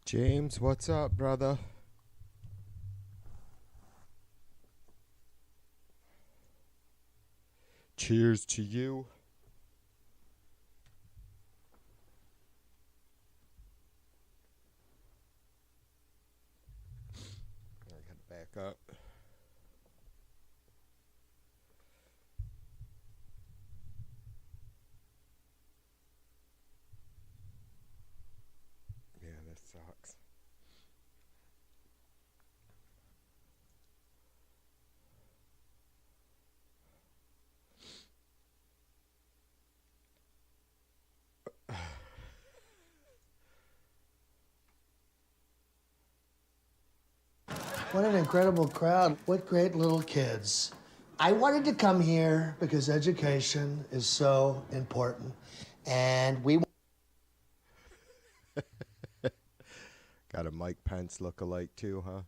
James, what's up, brother? Cheers to you. I gotta back up. Yeah, that sucks. What an incredible crowd. What great little kids. I wanted to come here because education is so important. And we Got a Mike Pence look-alike too, huh?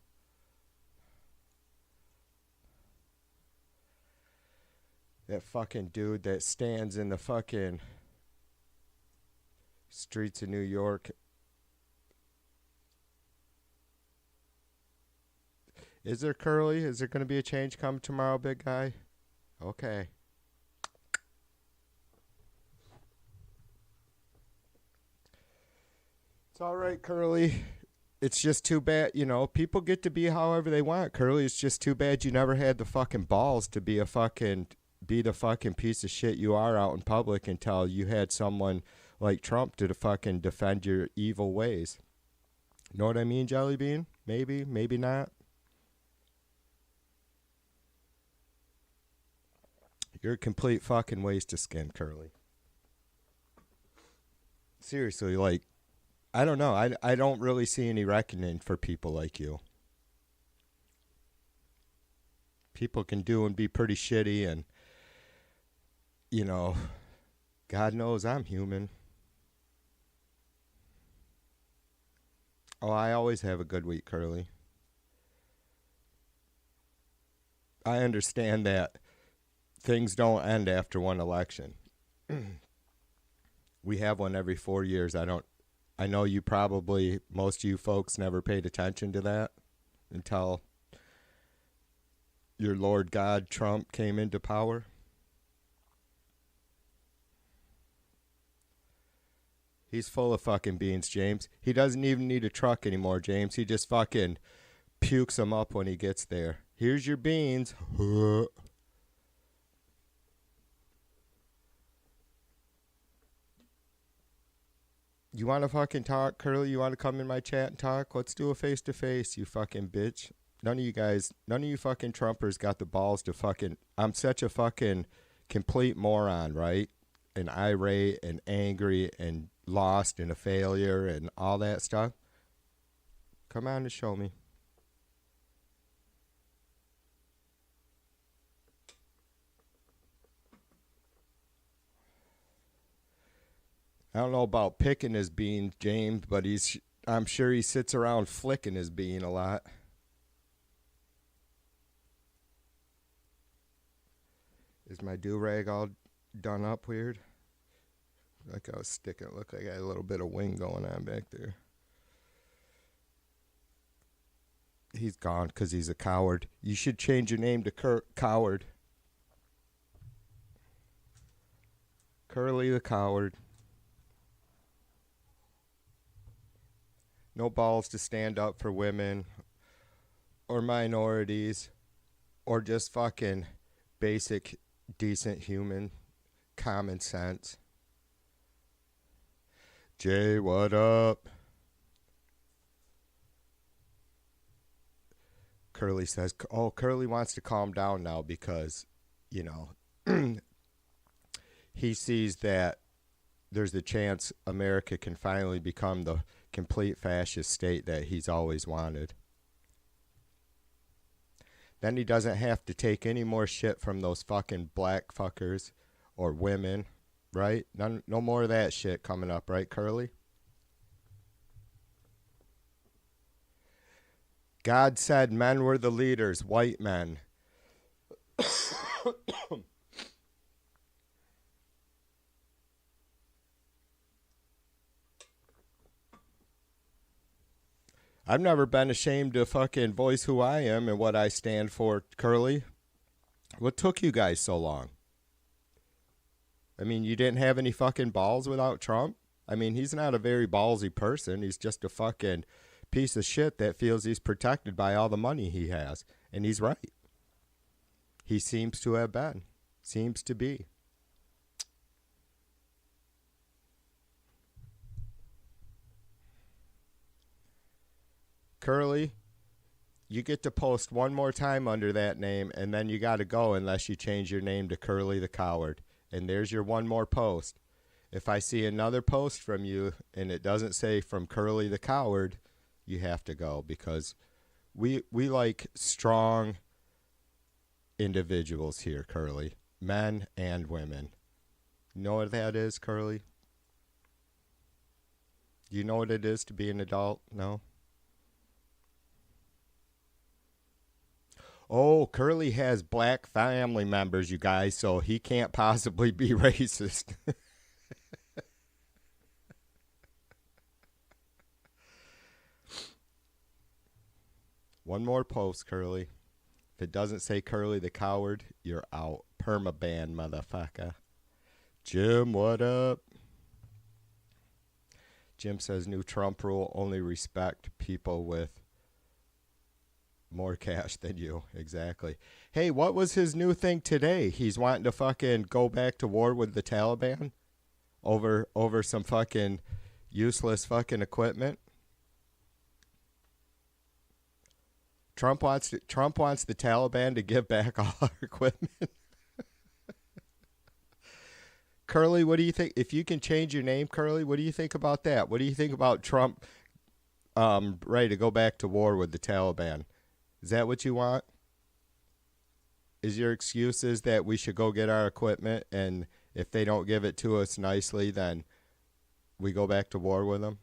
That fucking dude that stands in the fucking streets of New York. Is there, Curly? Is there going to be a change come tomorrow, big guy? Okay. It's all right, Curly. It's just too bad, people get to be however they want, Curly. It's just too bad you never had the fucking balls to be the fucking piece of shit you are out in public until you had someone like Trump to fucking defend your evil ways. Know what I mean, Jelly Bean? Maybe, maybe not. You're a complete fucking waste of skin, Curly. Seriously, like, I don't know. I don't really see any reckoning for people like you. People can do and be pretty shitty, and, you know, God knows I'm human. Oh, I always have a good week, Curly. I understand that things don't end after one election. We have one every 4 years. I know most of you folks never paid attention to that until your Lord God Trump came into power. He's full of fucking beans, James. He doesn't even need a truck anymore, James. He just fucking pukes them up when he gets there. Here's your beans. You want to fucking talk, Curly? You want to come in my chat and talk? Let's do a face-to-face, you fucking bitch. None of you fucking Trumpers got the balls to fucking... I'm such a fucking complete moron, right? And irate and angry and lost and a failure and all that stuff. Come on and show me. I don't know about picking his beans, James, but I'm sure he sits around flicking his bean a lot. Is my do-rag all done up weird? Like I was sticking, look like I had a little bit of wing going on back there. He's gone because he's a coward. You should change your name to Coward. Curly the Coward. No balls to stand up for women or minorities or just fucking basic, decent human common sense. Jay, what up? Curly says, Curly wants to calm down now because, he sees that there's a chance America can finally become the complete fascist state that he's always wanted. Then he doesn't have to take any more shit from those fucking black fuckers or women, right? No more of that shit coming up, right, Curly? God said men were the leaders, white men. I've never been ashamed to fucking voice who I am and what I stand for, Curly. What took you guys so long? I mean, you didn't have any fucking balls without Trump? I mean, he's not a very ballsy person. He's just a fucking piece of shit that feels he's protected by all the money he has. And he's right. He seems to have been. Seems to be. Curly, you get to post one more time under that name, and then you got to go unless you change your name to Curly the Coward. And there's your one more post. If I see another post from you and it doesn't say from Curly the Coward, you have to go, because we like strong individuals here, Curly. Men and women. You know what that is, Curly? Do you know what it is to be an adult? No? Oh, Curly has black family members, you guys, so he can't possibly be racist. One more post, Curly. If it doesn't say Curly the Coward, you're out. Permaban, motherfucker. Jim, what up? Jim says new Trump rule, only respect people with more cash than you. Exactly. Hey, what was his new thing today? He's wanting to fucking go back to war with the Taliban over some fucking useless fucking equipment. Trump wants the Taliban to give back all our equipment. Curly, what do you think? If you can change your name, Curly, what do you think about that? What do you think about Trump ready to go back to war with the Taliban? Is that what you want? Is your excuse is that we should go get our equipment, and if they don't give it to us nicely, then we go back to war with them?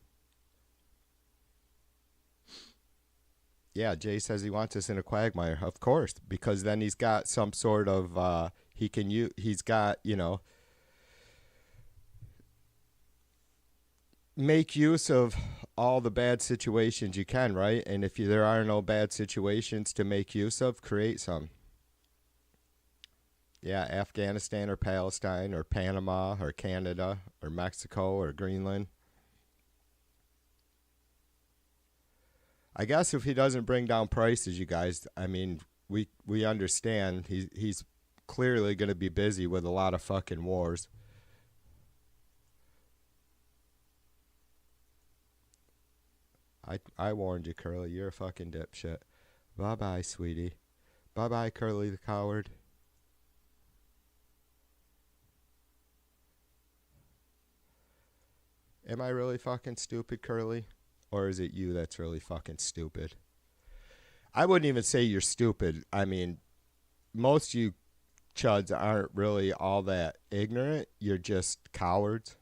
Yeah, Jay says he wants us in a quagmire. Of course, because then he's got some sort of he's got, make use of all the bad situations you can, right? And if there are no bad situations to make use of, create some. Yeah, Afghanistan or Palestine or Panama or Canada or Mexico or Greenland. I guess if he doesn't bring down prices, you guys, I mean, we understand he's clearly going to be busy with a lot of fucking wars. I warned you, Curly. You're a fucking dipshit. Bye-bye, sweetie. Bye-bye, Curly the Coward. Am I really fucking stupid, Curly? Or is it you that's really fucking stupid? I wouldn't even say you're stupid. I mean, most you chuds aren't really all that ignorant. You're just cowards.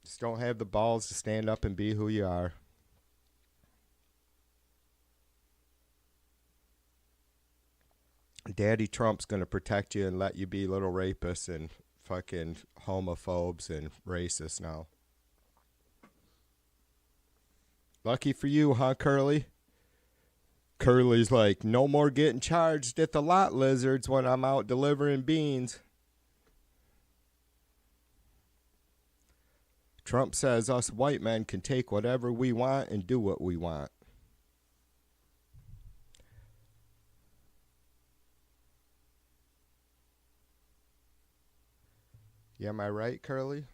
Just don't have the balls to stand up and be who you are. Daddy Trump's going to protect you and let you be little rapists and fucking homophobes and racists now. Lucky for you, huh, Curly? Curly's like, no more getting charged at the lot lizards when I'm out delivering beans. Trump says us white men can take whatever we want and do what we want. Yeah, am I right, Curly?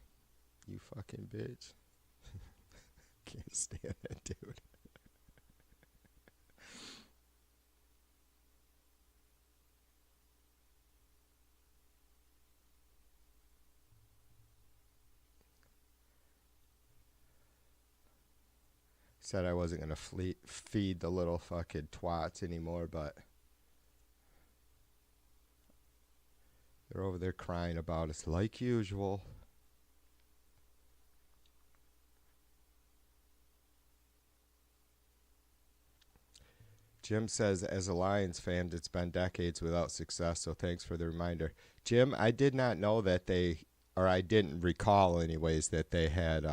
You fucking bitch. Can't stand that dude. Said I wasn't going to feed the little fucking twats anymore, but they're over there crying about us like usual. Jim says, as a Lions fan, it's been decades without success, so thanks for the reminder. Jim, I did not know that I didn't recall anyways, that they had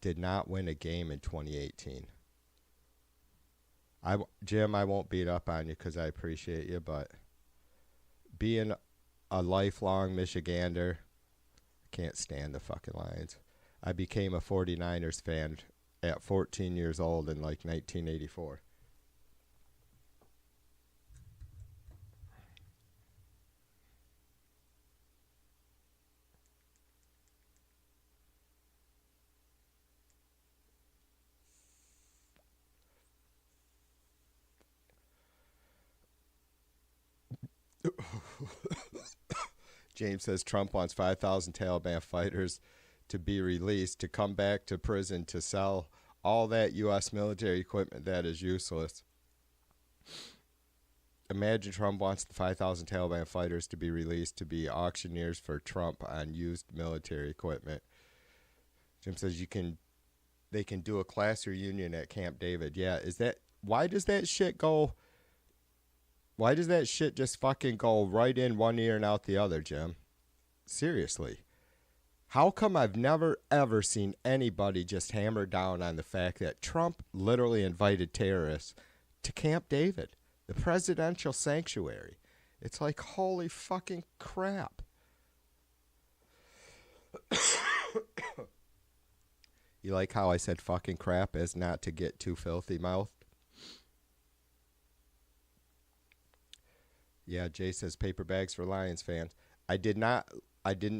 did not win a game in 2018. Jim, I won't beat up on you because I appreciate you, but being a lifelong Michigander, I can't stand the fucking Lions. I became a 49ers fan at 14 years old in like 1984. James says Trump wants 5,000 Taliban fighters to be released to come back to prison to sell all that U.S. military equipment that is useless. Imagine Trump wants the 5,000 Taliban fighters to be released to be auctioneers for Trump on used military equipment. Jim says they can do a class reunion at Camp David. Yeah, why does that shit just fucking go right in one ear and out the other, Jim? Seriously. How come I've never, ever seen anybody just hammer down on the fact that Trump literally invited terrorists to Camp David, the presidential sanctuary? It's like, holy fucking crap. You like how I said fucking crap as not to get too filthy mouthed? Yeah, Jay says paper bags for Lions fans. I didn't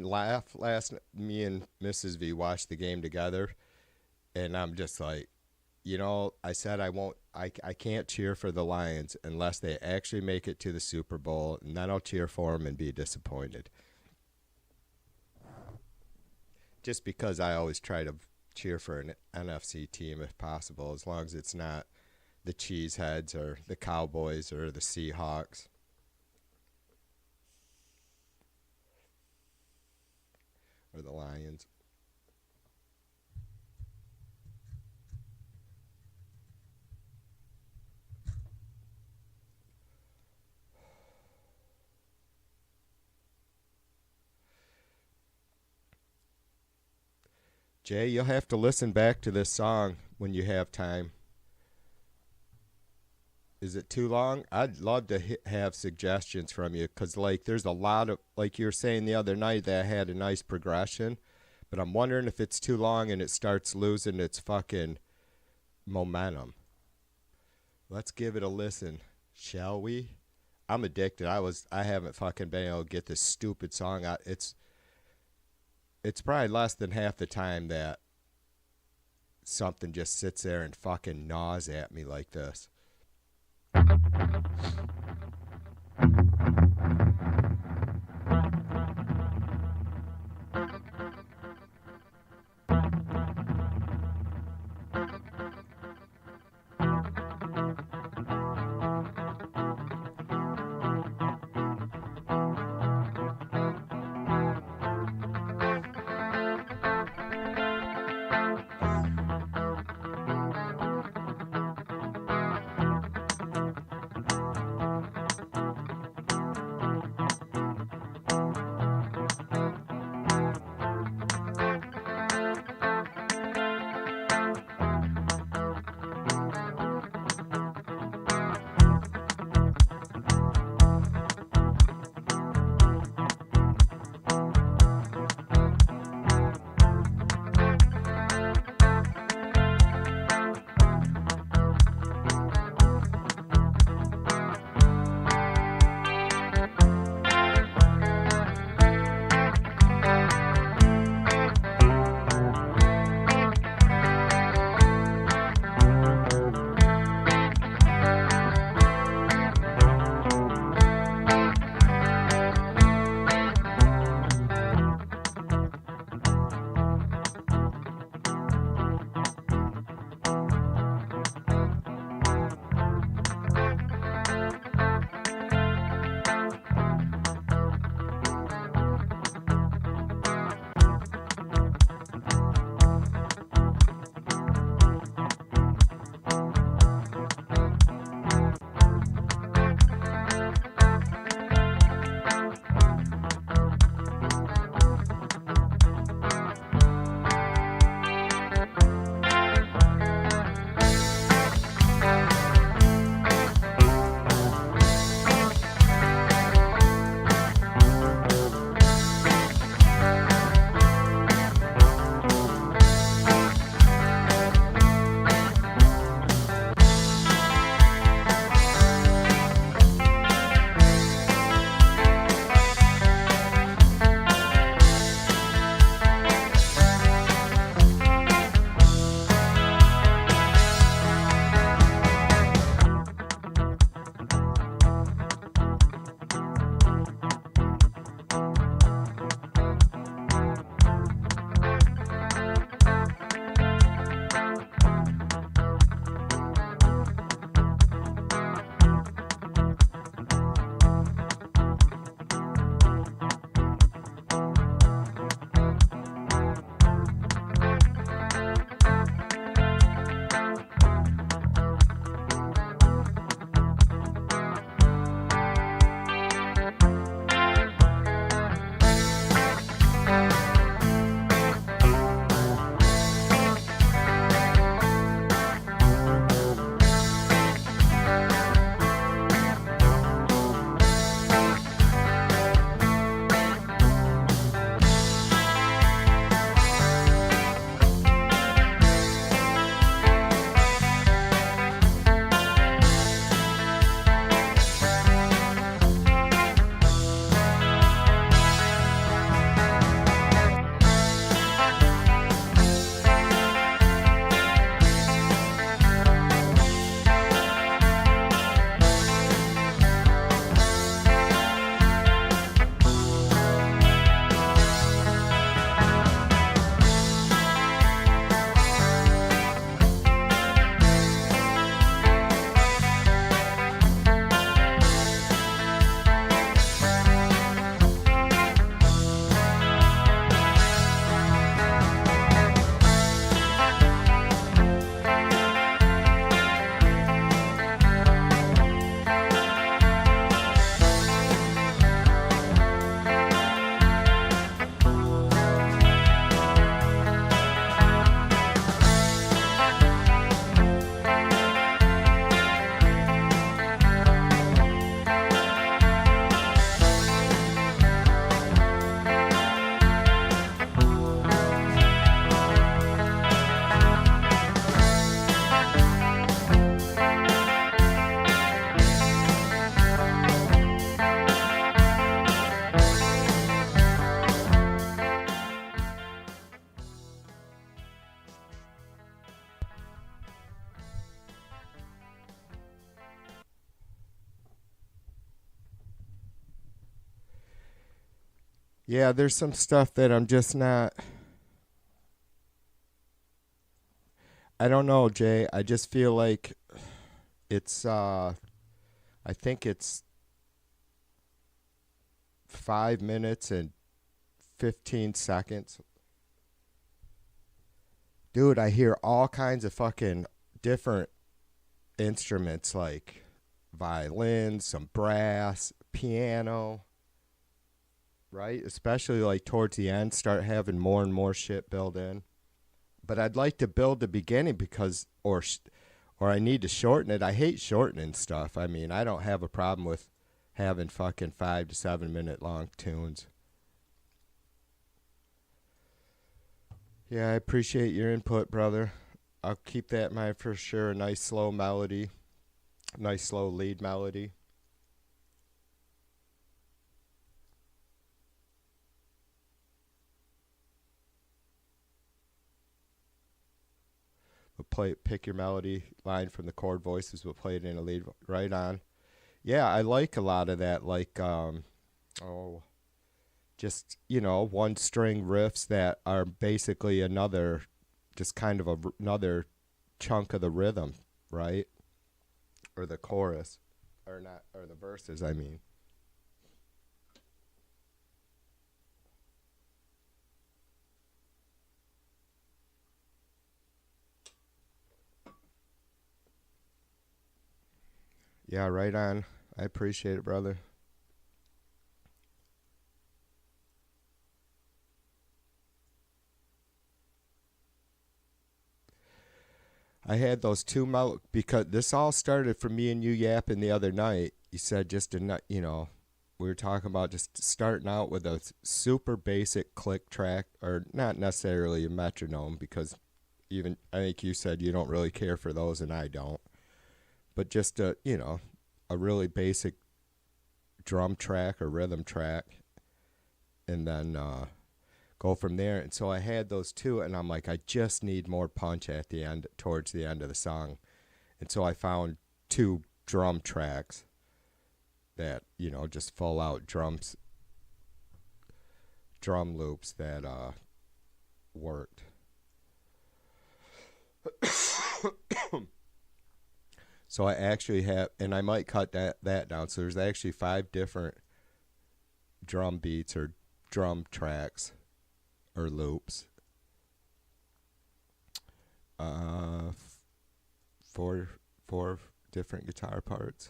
laugh me and Mrs. V watched the game together, and I'm just like, I said I can't cheer for the Lions unless they actually make it to the Super Bowl, and then I'll cheer for them and be disappointed. Just because I always try to cheer for an NFC team if possible, as long as it's not the Cheeseheads or the Cowboys or the Seahawks. Or the Lions. Jay, you'll have to listen back to this song when you have time. Is it too long? I'd love to have suggestions from you because, there's a lot of, like you were saying the other night, that had a nice progression. But I'm wondering if it's too long and it starts losing its fucking momentum. Let's give it a listen, shall we? I'm addicted. I haven't fucking been able to get this stupid song out. It's probably less than half the time that something just sits there and fucking gnaws at me like this. Yeah, there's some stuff that I'm just not. I don't know, Jay. I just feel like it's. I think it's 5 minutes and 15 seconds. Dude, I hear all kinds of fucking different instruments like violin, some brass, piano, right? Especially like towards the end, start having more and more shit built in. But I'd like to build the beginning because, or I need to shorten it. I hate shortening stuff. I mean, I don't have a problem with having fucking 5 to 7 minute long tunes. Yeah, I appreciate your input, brother. I'll keep that in mind for sure. A nice slow melody, nice slow lead melody. We'll pick your melody line from the chord voices. We'll play it in a lead right on. Yeah, I like a lot of that. Like, oh, just one string riffs that are basically another, just kind of another chunk of the rhythm, right? Or the chorus, or not, or the verses. I mean. Yeah, right on. I appreciate it, brother. I had those because this all started from me and you yapping the other night. You said just a nut, we were talking about just starting out with a super basic click track, or not necessarily a metronome, because even I think you said you don't really care for those, and I don't. But just a really basic drum track or rhythm track, and then go from there. And so I had those two, and I'm like, I just need more punch at the end, towards the end of the song. And so I found two drum tracks that, just full out drum loops that worked. So I actually have, and I might cut that down. So there's actually 5 different drum beats or drum tracks or loops. Uh, four different guitar parts.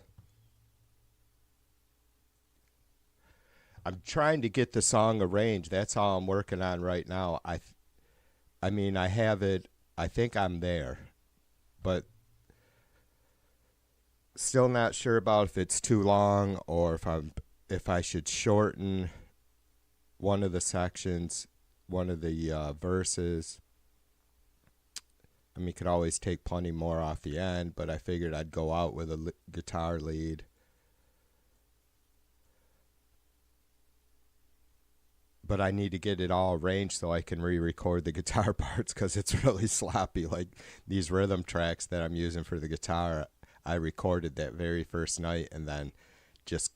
I'm trying to get the song arranged. That's all I'm working on right now. I mean, I have it. I think I'm there, but still not sure about if it's too long or if I should shorten one of the sections, one of the verses. I mean, could always take plenty more off the end, but I figured I'd go out with a guitar lead. But I need to get it all arranged so I can re-record the guitar parts because it's really sloppy. Like these rhythm tracks that I'm using for the guitar, I recorded that very first night and then just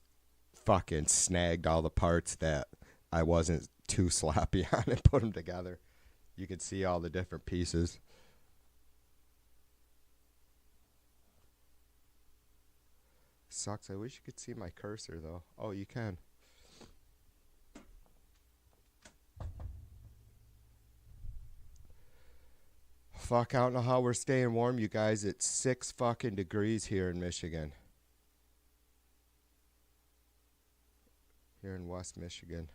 fucking snagged all the parts that I wasn't too sloppy on and put them together. You could see all the different pieces. Sucks. I wish you could see my cursor though. Oh, you can. Fuck, I don't know how we're staying warm, you guys. It's 6 fucking degrees here in Michigan. Here in West Michigan.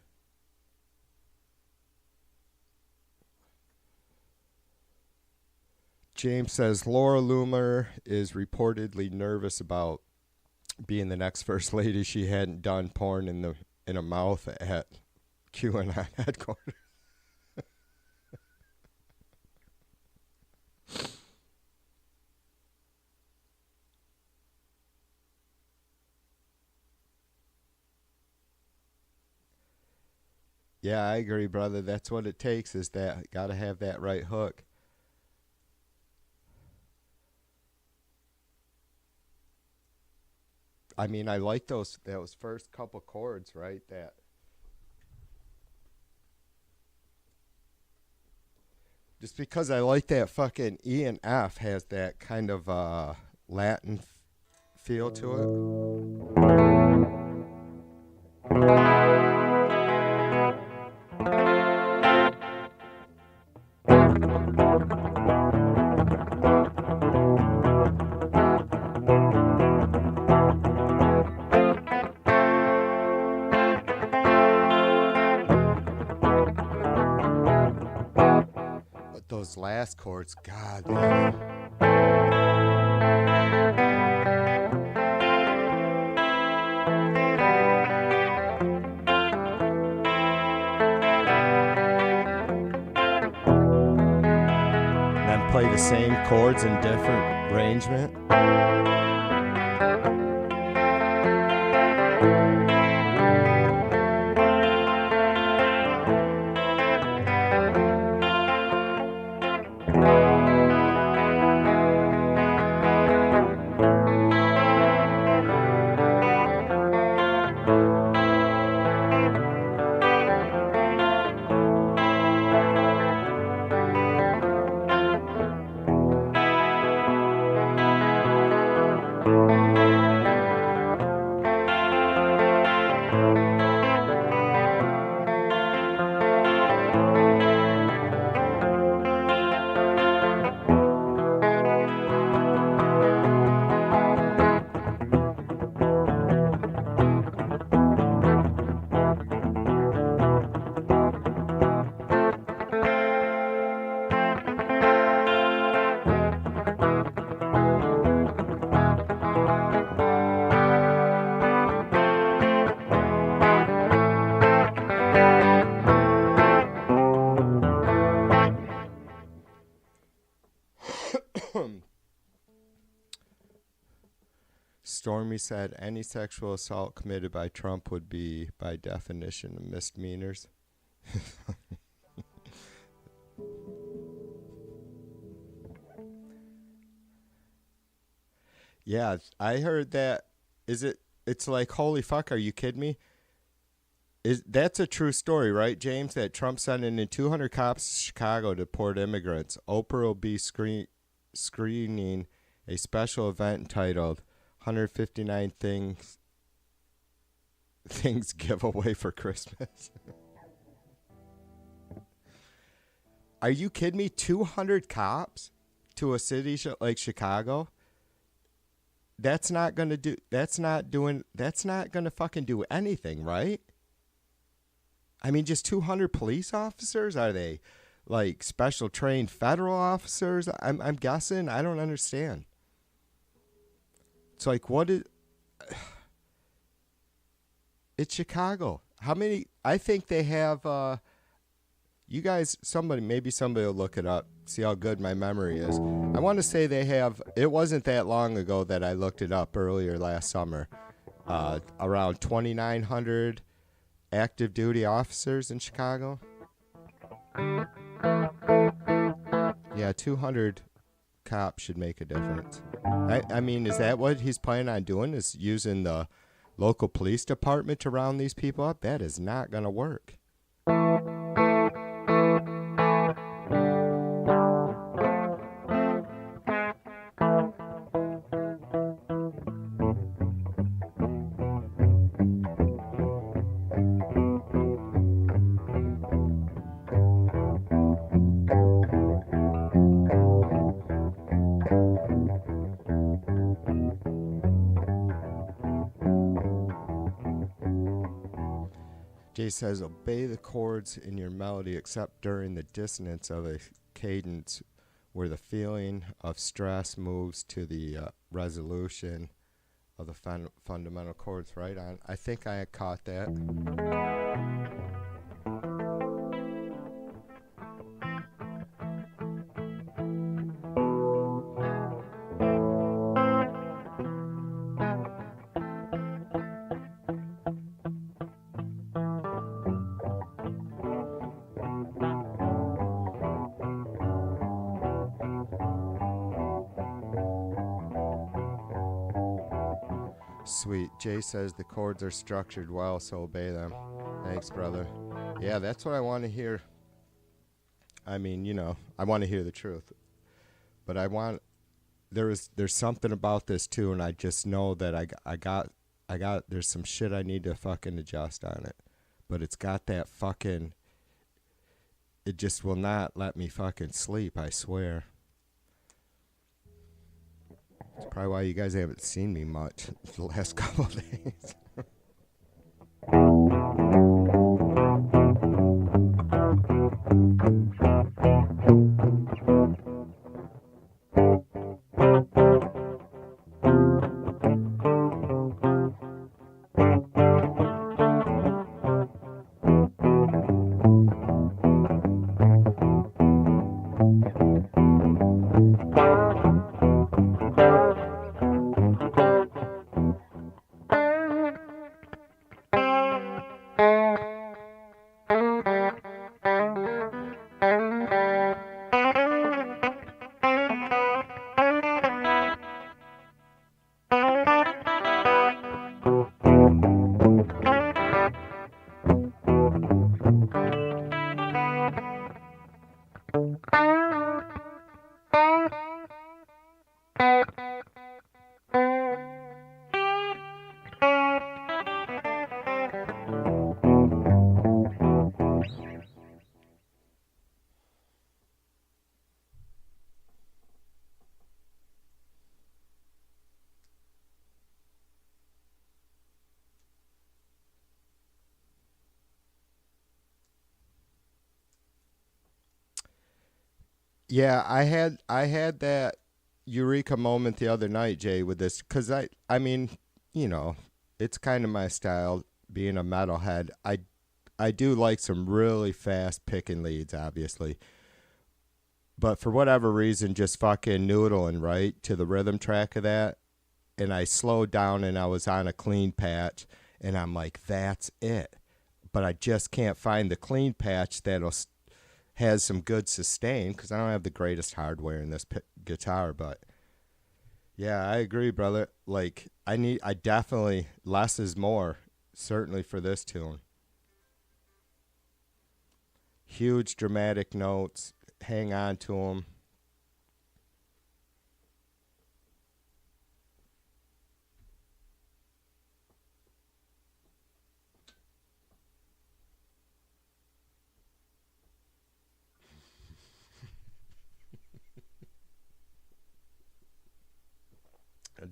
James says Laura Loomer is reportedly nervous about being the next first lady. She hadn't done porn in a mouth at QAnon headquarters. Yeah, I agree, brother. That's what it takes, is that got to have that right hook. I mean, I like those first couple chords, right? That Just because I like that fucking E and F has that kind of Latin feel to it. But those last chords, god damn. Then play the same chords in different arrangement. Stormy said any sexual assault committed by Trump would be, by definition, misdemeanors. Yeah, I heard that. It's like, holy fuck, are you kidding me? That's a true story, right, James? That Trump sending in 200 cops to Chicago to deport immigrants. Oprah will be screening a special event entitled 159 things giveaway for Christmas. Are you kidding me? 200 cops to a city like Chicago? That's not going to fucking do anything, right? I mean, just 200 police officers? Are they like special trained federal officers? I'm guessing. I don't understand. It's like, it's Chicago. How many? I think they have, you guys, maybe somebody will look it up, see how good my memory is. I want to say they have, it wasn't that long ago that I looked it up earlier last summer, around 2,900 active duty officers in Chicago. Yeah, 200 cops should make a difference. I mean, is that what he's planning on doing, is using the local police department to round these people up? That is not going to work. Jay says, obey the chords in your melody except during the dissonance of a cadence where the feeling of stress moves to the resolution of the fundamental chords. Right on. I think I caught that. Sweet. Jay says the chords are structured well, so obey them. Thanks, brother. Yeah, that's what I want to hear. I mean, I want to hear the truth, but there's something about this too, and I just know that I got there's some shit I need to fucking adjust on it, but it's got that fucking. It just will not let me fucking sleep. I swear. It's probably why you guys haven't seen me much the last couple of days. Yeah, I had that eureka moment the other night, Jay, with this, because I mean, you know, it's kind of my style being a metalhead. I do like some really fast picking leads, obviously, but for whatever reason, just fucking noodling right to the rhythm track of that, and I slowed down and I was on a clean patch, and I'm like, that's it. But I just can't find the clean patch that'll has some good sustain because I don't have the greatest hardware in this guitar. But yeah, I agree, brother. Like I definitely less is more. Certainly for this tune, huge dramatic notes. Hang on to them.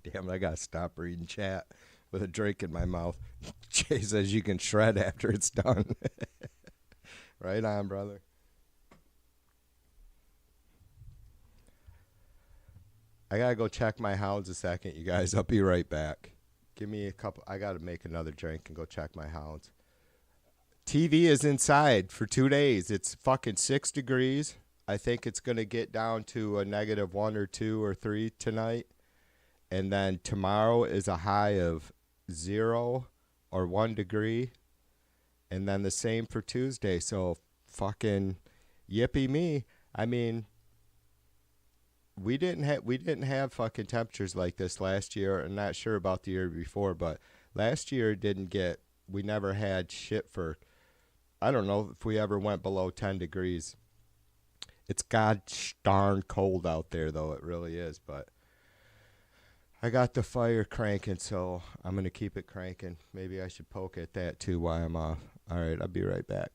Damn it, I gotta stop reading chat with a drink in my mouth. Jay says you can shred after it's done. Right on, brother. I gotta go check my hounds a second, you guys. I'll be right back. Give me a couple. I gotta make another drink and go check my hounds. TV is inside for 2 days. It's fucking 6 degrees. I think it's gonna get down to a -1 or 2 or 3 tonight, and then tomorrow is a high of 0 or 1 degree, and then the same for Tuesday. So fucking yippee me. I mean, we didn't have fucking temperatures like this last year. I'm not sure about the year before, but last year didn't get. We never had shit for. I don't know if we ever went below 10 degrees. It's god darn cold out there, though. It really is. But I got the fire cranking, so I'm gonna keep it cranking. Maybe I should poke at that too while I'm off. All right, I'll be right back.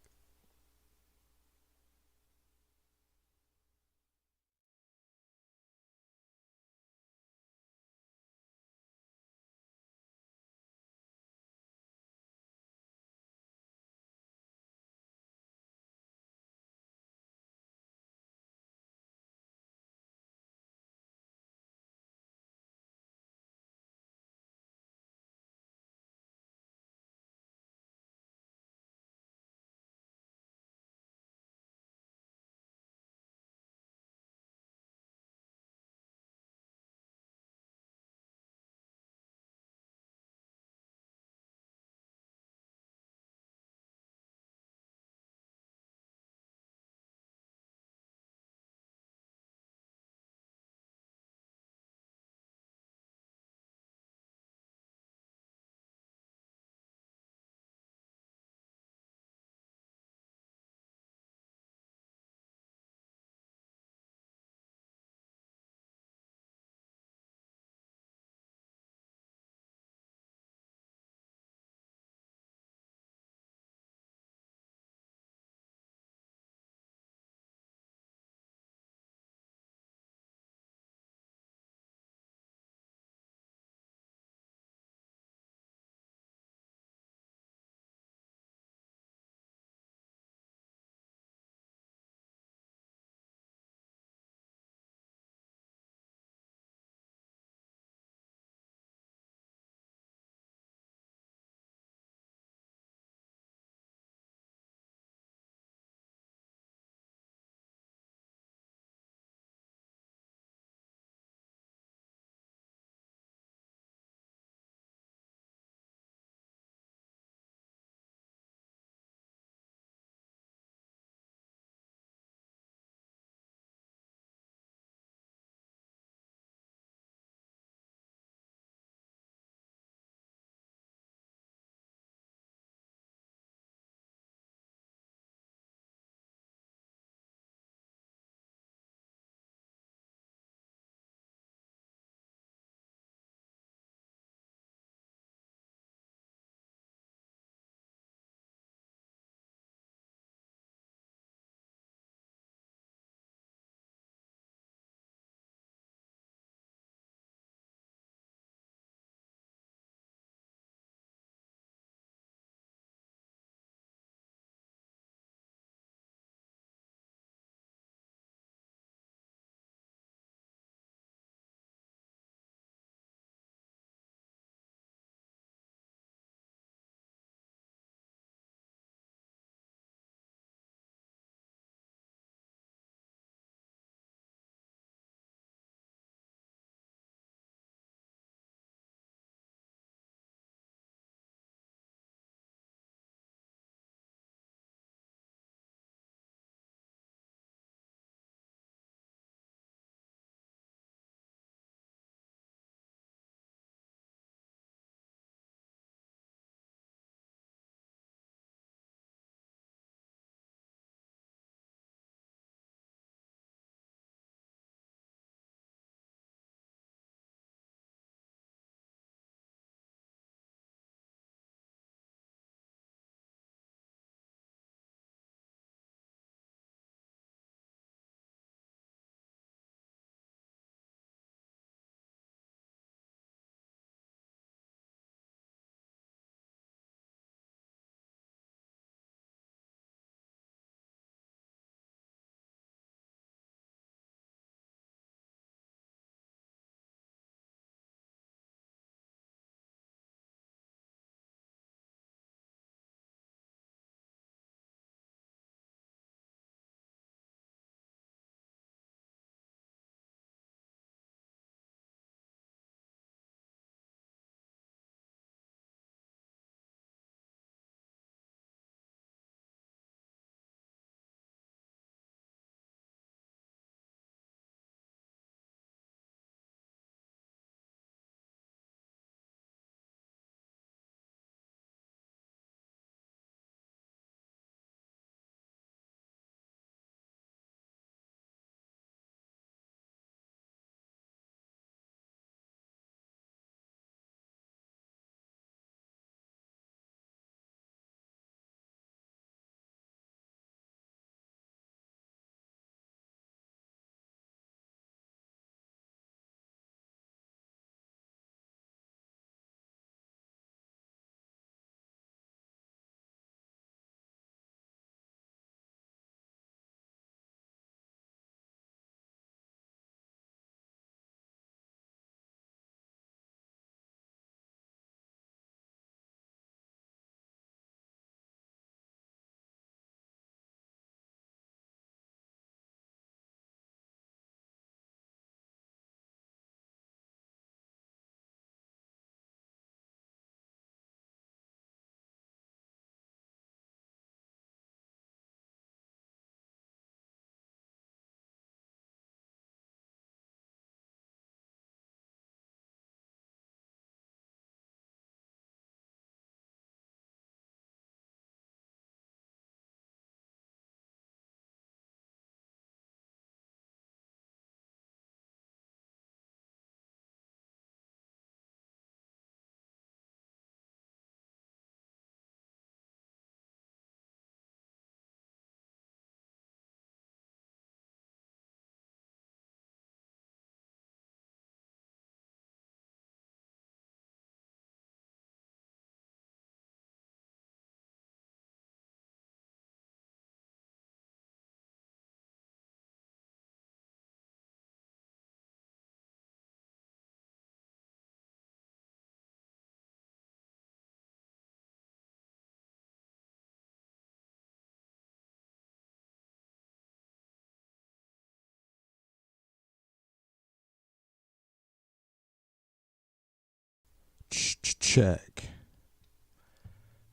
Check.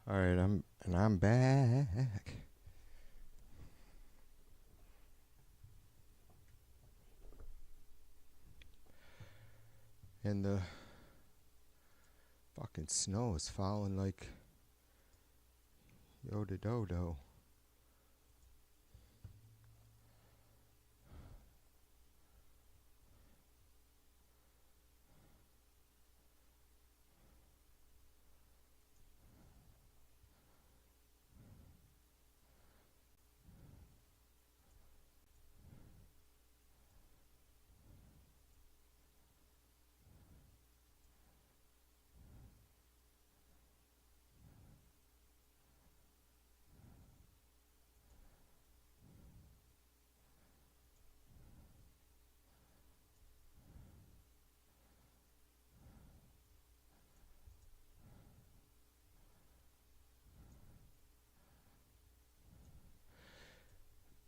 All right, I'm back. And the fucking snow is falling like Yoda Dodo.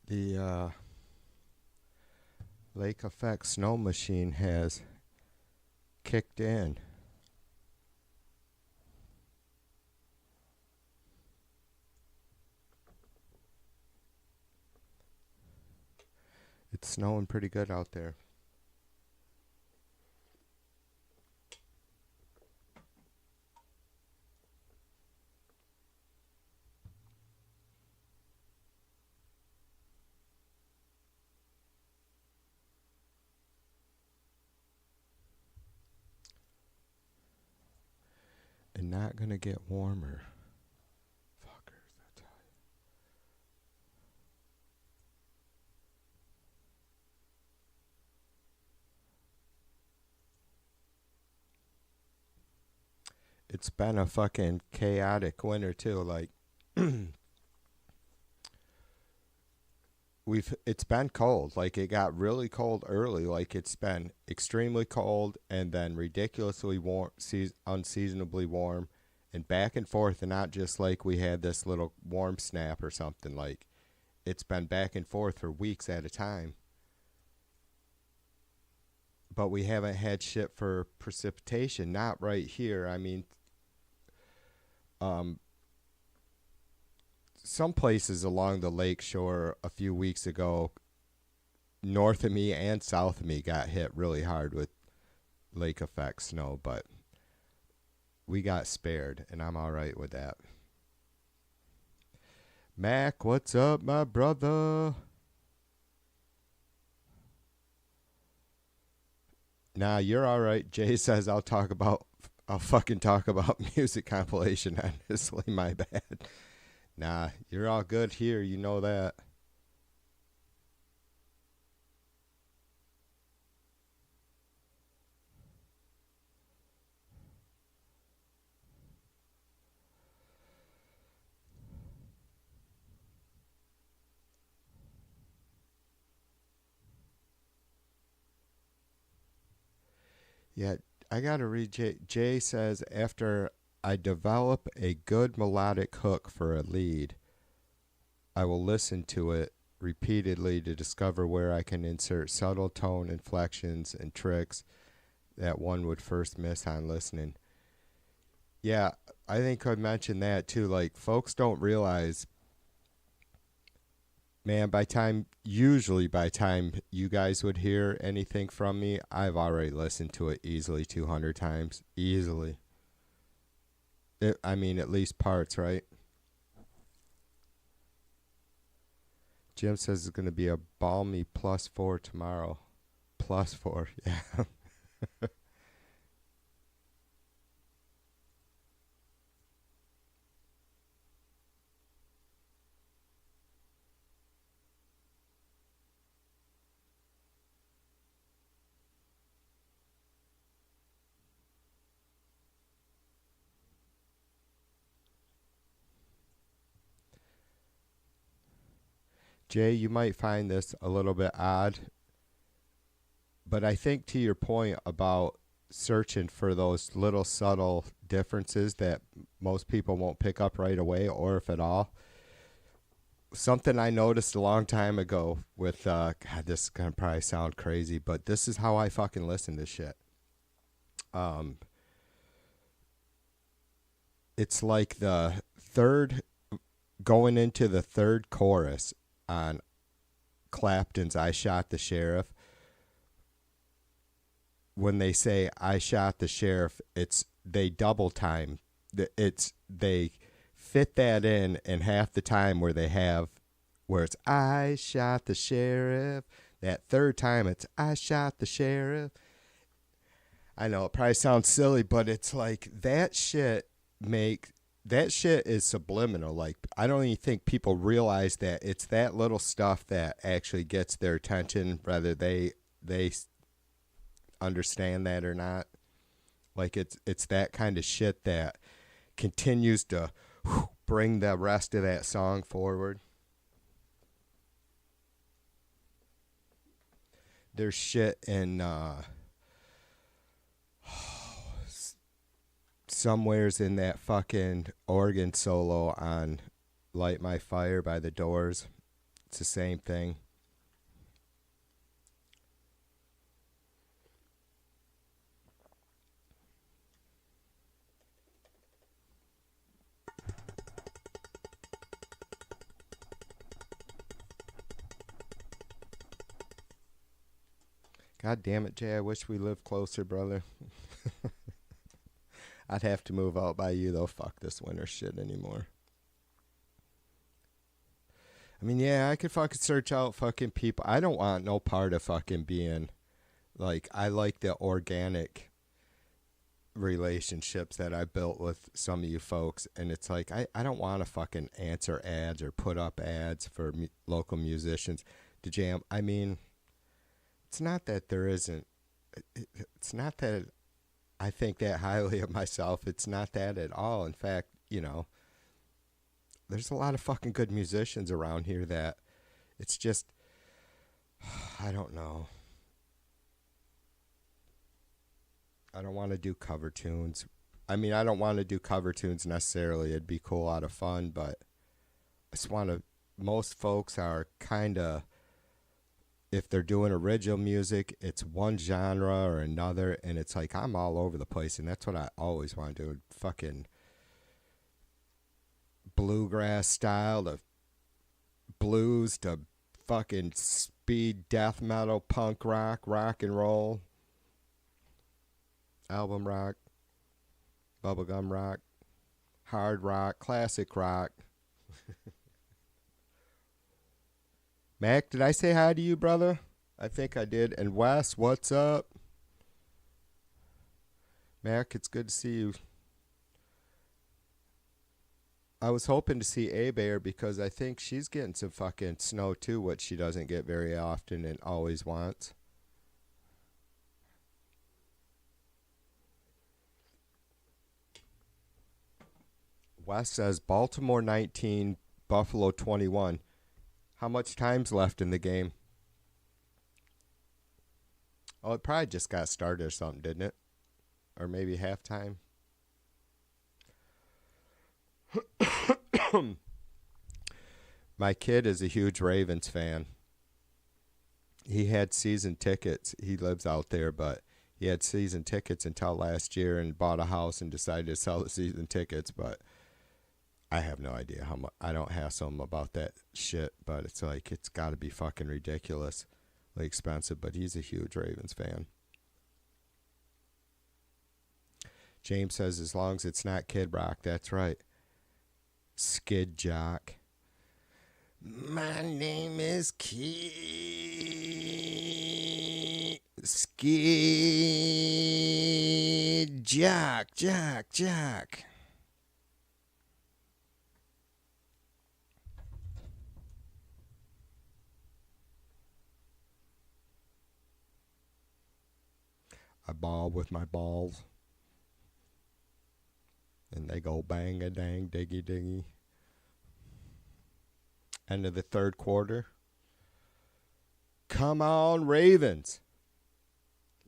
The Lake Effect snow machine has kicked in. It's snowing pretty good out there. And not gonna get warmer. Fuckers, I tell you. It's been a fucking chaotic winter too. Like it's been cold. Like it got really cold early. Like it's been extremely cold and then ridiculously warm, unseasonably warm, and back and forth. And not just like we had this little warm snap or something. Like it's been back and forth for weeks at a time. But we haven't had shit for precipitation. Not right here. I mean, some places along the lake shore a few weeks ago, north of me and south of me, got hit really hard with lake effect snow, but we got spared, and I'm all right with that. Mac, what's up, my brother? Nah, you're all right. Jay says I'll fucking talk about music compilation. Honestly, my bad. Nah, you're all good here. You know that. Yeah, I gotta read Jay. Jay says after I develop a good melodic hook for a lead, I will listen to it repeatedly to discover where I can insert subtle tone inflections and tricks that one would first miss on listening. Yeah, I think I mentioned that too. Like, folks don't realize, man, usually by time you guys would hear anything from me, I've already listened to it easily 200 times. Easily. I mean, at least parts, right? Jim says it's going to be a balmy +4 tomorrow. +4, yeah. Jay, you might find this a little bit odd, but I think to your point about searching for those little subtle differences that most people won't pick up right away, or if at all, something I noticed a long time ago with, God, this is going to probably sound crazy, but this is how I fucking listen to shit. it's like the third, going into the third chorus on Clapton's I Shot the Sheriff. When they say I shot the sheriff, it's they double time. They fit that in half the time where it's I shot the sheriff. That third time it's I shot the sheriff. I know it probably sounds silly, but it's like that shit is subliminal. Like, I don't even think people realize that it's that little stuff that actually gets their attention, whether they understand that or not. Like, it's that kind of shit that continues to bring the rest of that song forward. There's shit in somewheres in that fucking organ solo on Light My Fire by The Doors. It's the same thing. God damn it, Jay. I wish we lived closer, brother. I'd have to move out by you, though. Fuck this winter shit anymore. I mean, yeah, I could fucking search out fucking people. I don't want no part of fucking being, like, I like the organic relationships that I built with some of you folks. And it's like, I don't want to fucking answer ads or put up ads for local musicians to jam. I mean, it's not that there isn't. It's not that I think that highly of myself. It's not that at all. In fact, you know, there's a lot of fucking good musicians around here that it's just, I don't know. I don't want to do cover tunes. I mean, I don't want to do cover tunes necessarily. It'd be cool, out of fun, but I just want to, most folks are kind of, if they're doing original music, it's one genre or another, and it's like I'm all over the place, and that's what I always want to do. Fucking bluegrass style to blues to fucking speed death metal, punk rock, rock and roll, album rock, bubblegum rock, hard rock, classic rock. Mac, did I say hi to you, brother? I think I did. And Wes, what's up? Mac, it's good to see you. I was hoping to see A-Bear because I think she's getting some fucking snow too, which she doesn't get very often and always wants. Wes says Baltimore 19, Buffalo 21. How much time's left in the game? Oh, it probably just got started or something, didn't it? Or maybe halftime. My kid is a huge Ravens fan. He had season tickets. He lives out there, but he had season tickets until last year and bought a house and decided to sell the season tickets, but I have no idea how much. I don't hassle him about that shit, but it's like, it's got to be fucking ridiculously expensive, but he's a huge Ravens fan. James says, as long as it's not Kid Rock, that's right. Skid Jock. My name is Skid Jock, Jock. I ball with my balls. And they go bang a dang, diggy diggy. End of the third quarter. Come on, Ravens.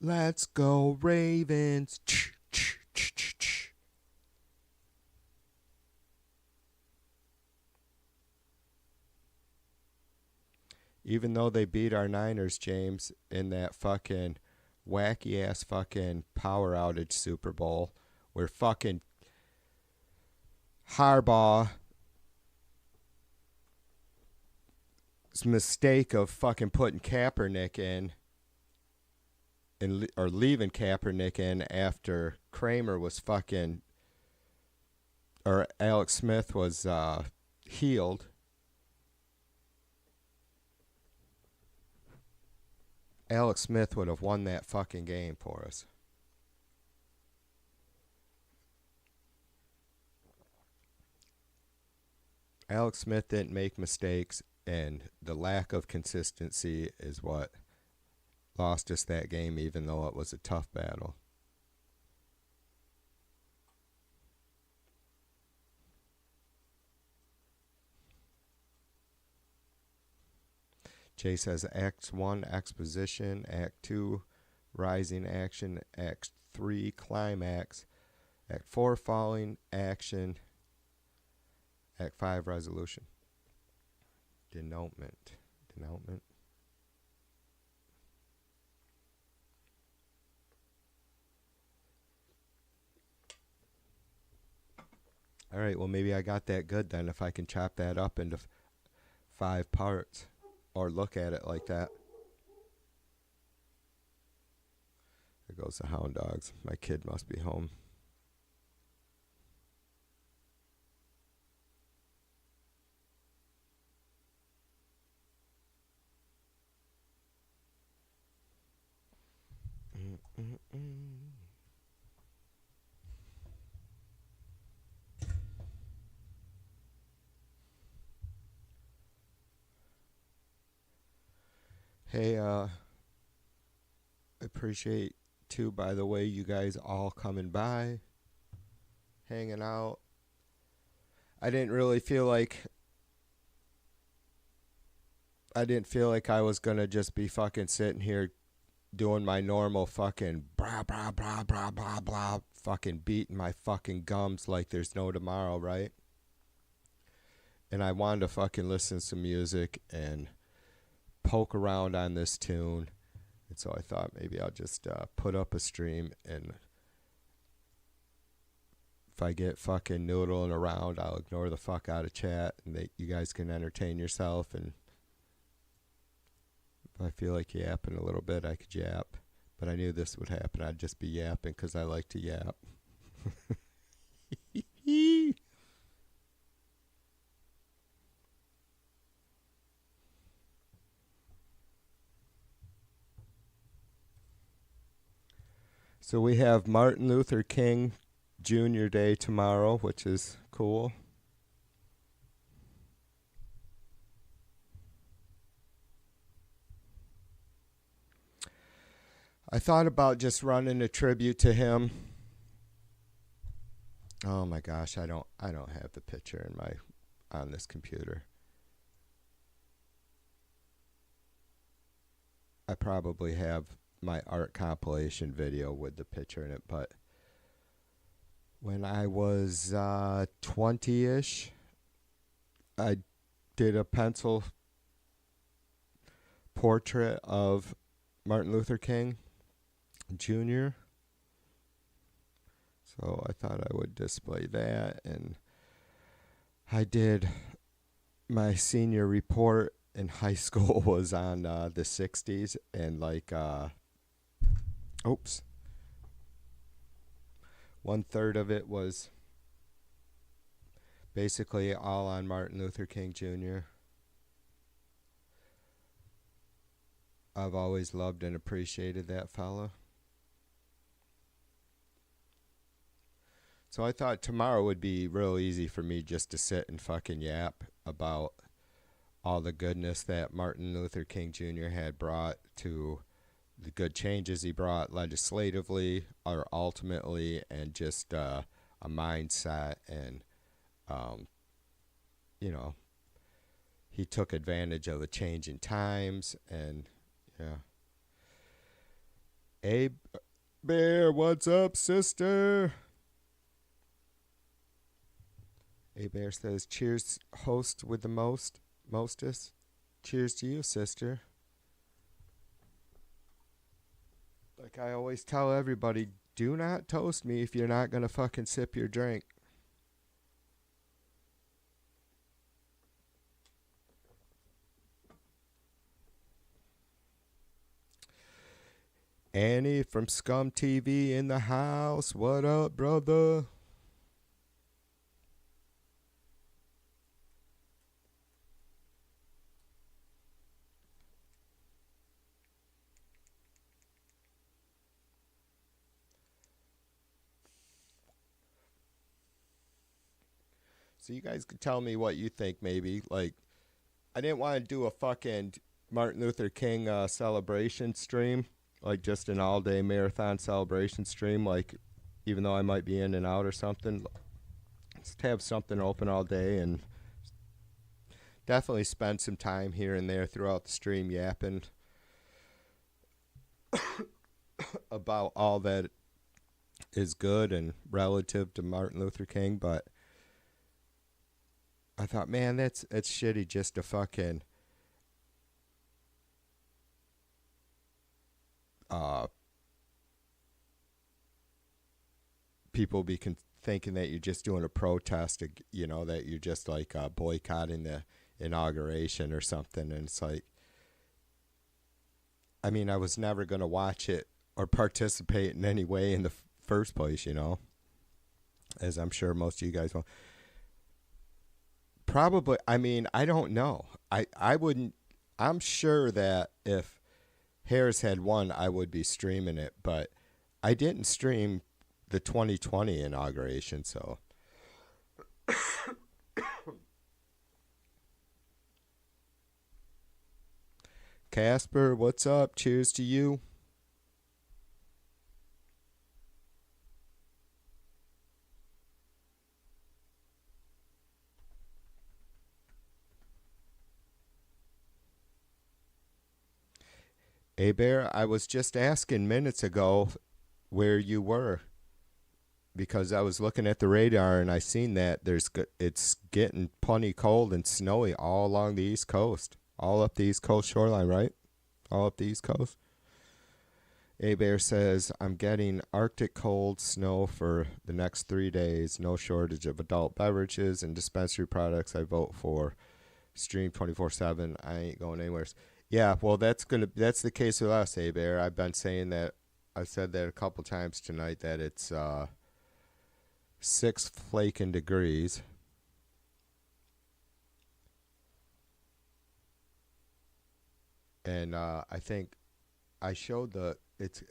Let's go, Ravens. Even though they beat our Niners, James, in that fucking wacky ass fucking power outage Super Bowl, where fucking Harbaugh's mistake of fucking putting Kaepernick in or leaving Kaepernick in after Kramer was fucking, or Alex Smith was healed. Alex Smith would have won that fucking game for us. Alex Smith didn't make mistakes, and the lack of consistency is what lost us that game, even though it was a tough battle. Jay says Act 1, exposition. Act 2, rising action. Act 3, climax. Act 4, falling action. Act 5, resolution. Denouement. All right, well, maybe I got that good then if I can chop that up into 5 parts or look at it like that. There goes the hound dogs. My kid must be home. Hey, appreciate too, by the way, you guys all coming by, hanging out. I didn't feel like I was gonna just be fucking sitting here doing my normal fucking blah blah blah blah blah blah, fucking beating my fucking gums like there's no tomorrow, right? And I wanted to fucking listen to some music and poke around on this tune. And so I thought maybe I'll just put up a stream, and if I get fucking noodling around, I'll ignore the fuck out of chat, and you guys can entertain yourself. And if I feel like yapping a little bit, I could yap. But I knew this would happen. I'd just be yapping because I like to yap. So we have Martin Luther King Jr. Day tomorrow, which is cool. I thought about just running a tribute to him. Oh my gosh, I don't have the picture on this computer. I probably have my art compilation video with the picture in it, but when I was 20-ish, I did a pencil portrait of Martin Luther King Jr. So I thought I would display that, and I did my senior report in high school was on the 60s, and like 1/3 of it was basically all on Martin Luther King Jr. I've always loved and appreciated that fella. So I thought tomorrow would be real easy for me just to sit and fucking yap about all the goodness that Martin Luther King Jr. had brought, to the good changes he brought legislatively or ultimately, and just a mindset, and he took advantage of the changing times, and yeah. Hey Bear, what's up, sister? A Bear says, cheers, host with the mostest. Cheers to you, sister. Like I always tell everybody, do not toast me if you're not going to fucking sip your drink. Annie from Scum TV in the house. What up, brother? So you guys could tell me what you think, maybe. Like, I didn't want to do a fucking Martin Luther King celebration stream, like just an all-day marathon celebration stream, like even though I might be in and out or something. Just have something open all day and definitely spend some time here and there throughout the stream yapping about all that is good and relative to Martin Luther King, but I thought, man, it's shitty just to fucking people be thinking that you're just doing a protest, you know, that you're just like boycotting the inauguration or something. And it's like, I mean, I was never going to watch it or participate in any way in the first place, you know, as I'm sure most of you guys will. Probably, I mean, I don't know. I wouldn't, I'm sure that if Harris had won, I would be streaming it, but I didn't stream the 2020 inauguration, so. Casper, what's up? Cheers to you. Hey Bear, I was just asking minutes ago where you were, because I was looking at the radar and I seen that it's getting plenty cold and snowy all along the East Coast, all up the East Coast shoreline, right? All up the East Coast. A Bear says, I'm getting Arctic cold snow for the next 3 days. No shortage of adult beverages and dispensary products. I vote for Stream 24/7. I ain't going anywhere. Yeah, well, that's the case with us, A Bear. I've been saying that. I've said that a couple times tonight, that it's 6 flaking degrees. And I think I showed it's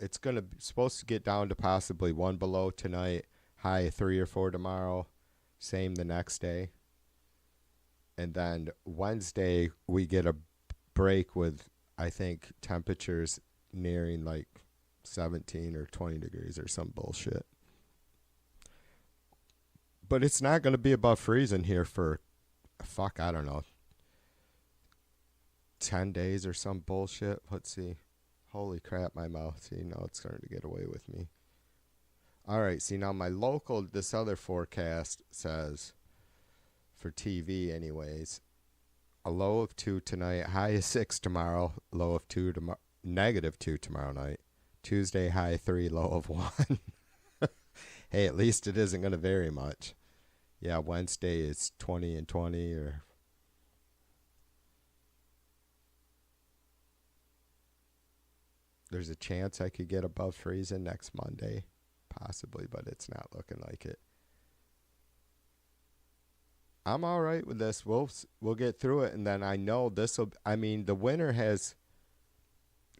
supposed to get down to possibly 1 below tonight, high 3 or 4 tomorrow, same the next day. And then Wednesday we get a break with, I think, temperatures nearing like 17 or 20 degrees or some bullshit. But it's not going to be above freezing here for, I don't know, 10 days or some bullshit. Let's see. Holy crap, my mouth. See, now it's starting to get away with me. All right, see, now my local, this other forecast says, for TV anyways, a low of 2 tonight, high of 6 tomorrow, low of 2 tomorrow, -2 tomorrow night. Tuesday, high 3, low of 1. Hey, at least it isn't going to vary much. Yeah, Wednesday is 20 and 20, or there's a chance I could get above freezing next Monday, possibly, but it's not looking like it. I'm all right with this. We'll get through it, and then I know the winter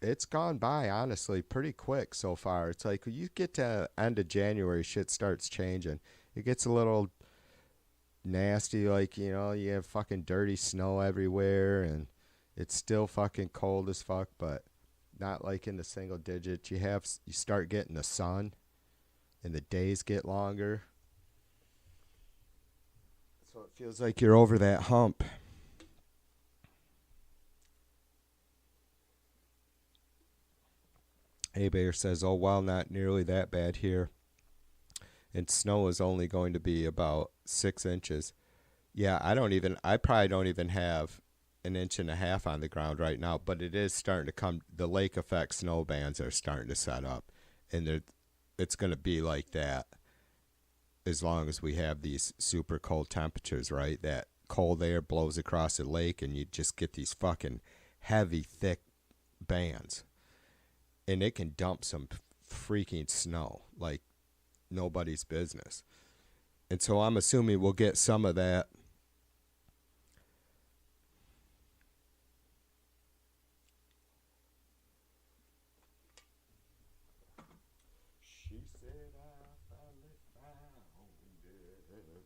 it's gone by, honestly, pretty quick so far. It's like you get to end of January, shit starts changing. It gets a little nasty, like, you know, you have fucking dirty snow everywhere, and it's still fucking cold as fuck, but not like in the single digits. You start getting the sun, and the days get longer. So it feels like you're over that hump. Hey Bear says, oh, well, not nearly that bad here. And snow is only going to be about 6 inches. Yeah, I probably don't even have 1.5 inches on the ground right now, but it is starting to come. The lake effect snow bands are starting to set up, and it's going to be like that as long as we have these super cold temperatures, right? That cold air blows across the lake, and you just get these fucking heavy, thick bands. and it can dump some freaking snow like nobody's business. And so I'm assuming we'll get some of that. She said I finally found it.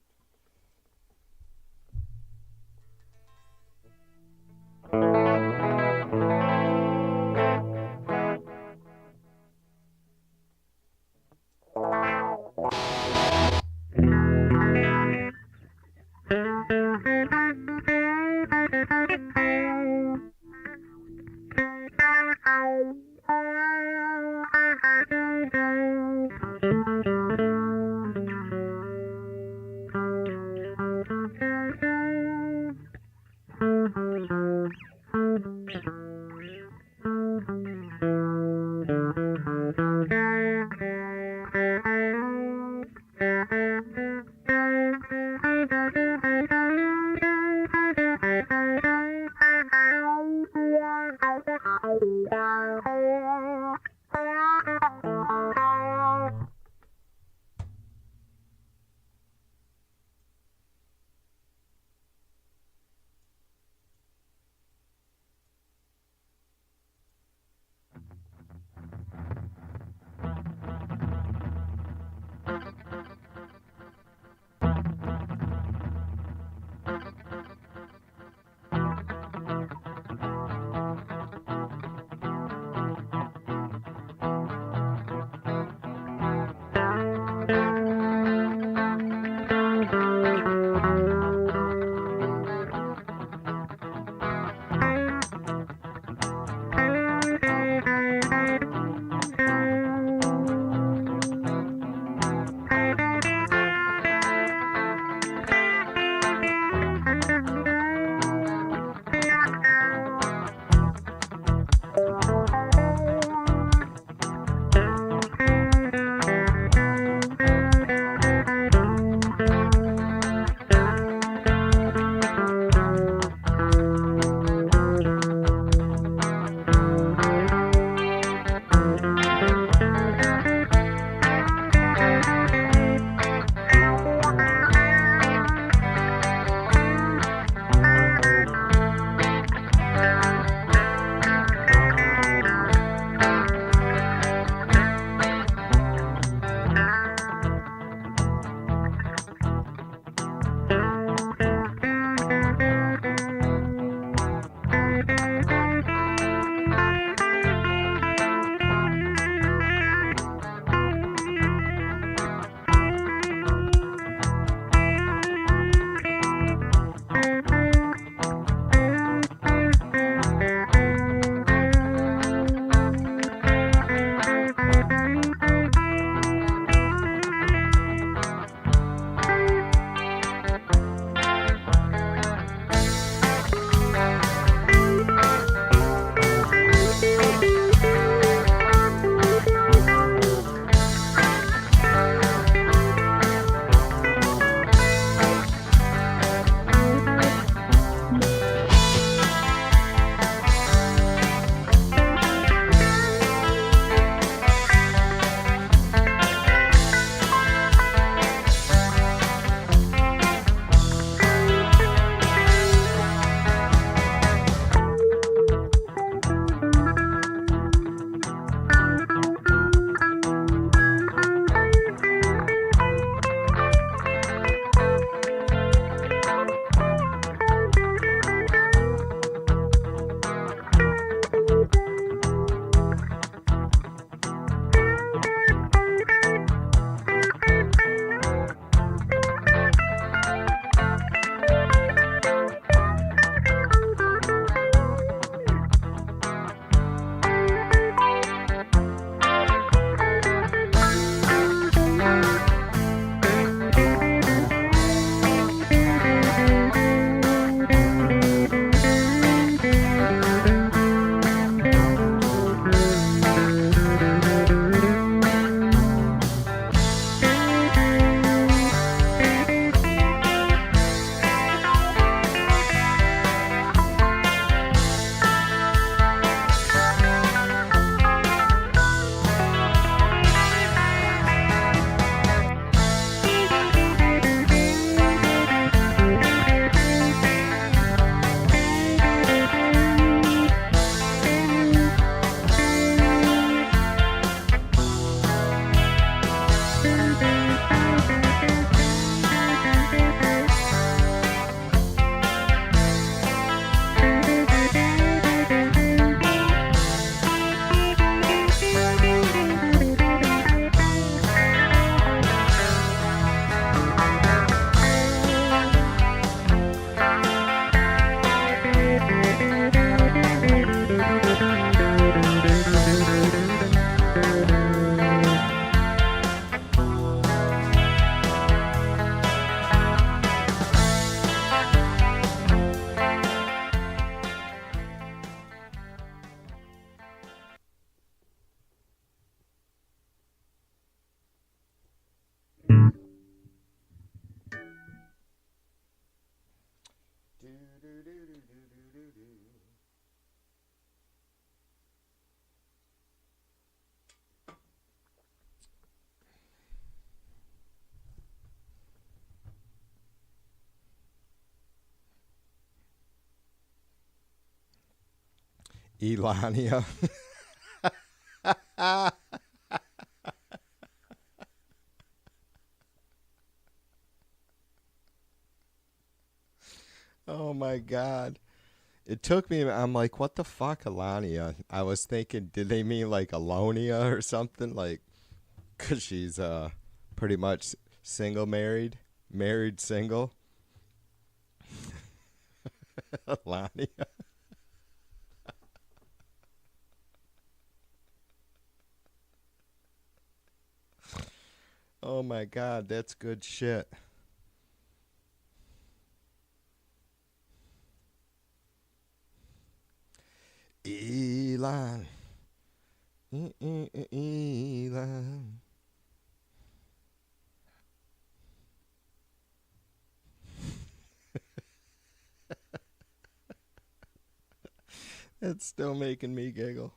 Elania. Oh my God. It took me, I'm like, what the fuck, Elania? I was thinking, did they mean like Alonia or something? Like, because she's pretty much single, married, married, single. Elania. Oh my God, that's good shit. Elon. Elon. It's still making me giggle.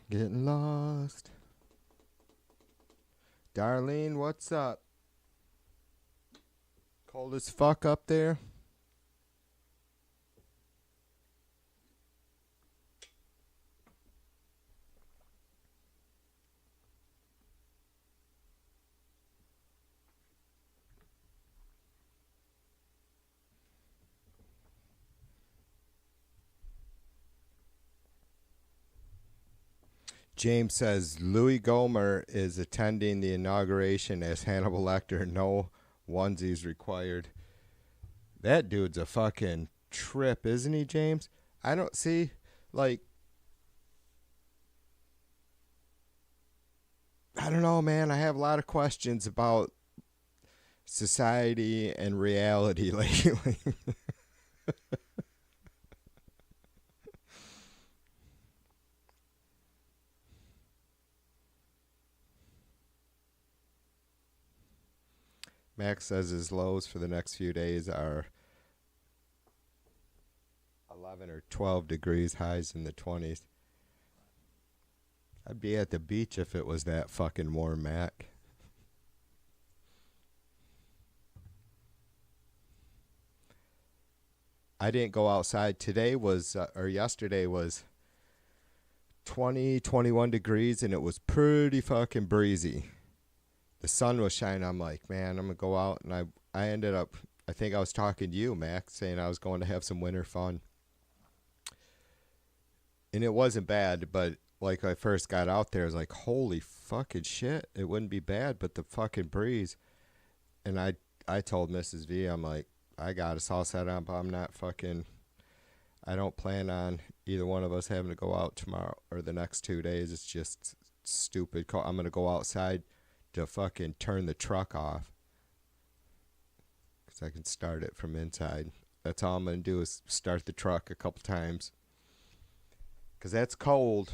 Getting lost. Darlene, what's up? Cold as fuck up there? James says Louis Gohmert is attending the inauguration as Hannibal Lecter. No onesies required. That dude's a fucking trip, isn't he, James? I don't see, like, I don't know, man. I have a lot of questions about society and reality lately. Max says his lows for the next few days are 11 or 12 degrees, highs in the 20s. I'd be at the beach if it was that fucking warm, Mac. I didn't go outside. Today was, or yesterday was 20, 21 degrees, and it was pretty fucking breezy. The sun was shining. I'm like, man, I'm going to go out. And I ended up, I think I was talking to you, Max, saying I was going to have some winter fun. And it wasn't bad, but like I first got out there, I was like, holy fucking shit. It wouldn't be bad, but the fucking breeze. And I told Mrs. V, I'm like, I got us all set up. I'm not fucking, I don't plan on either one of us having to go out tomorrow or the next 2 days. It's just stupid. I'm going to go outside to fucking turn the truck off because I can start it from inside. That's all I'm going to do is start the truck a couple times because that's cold.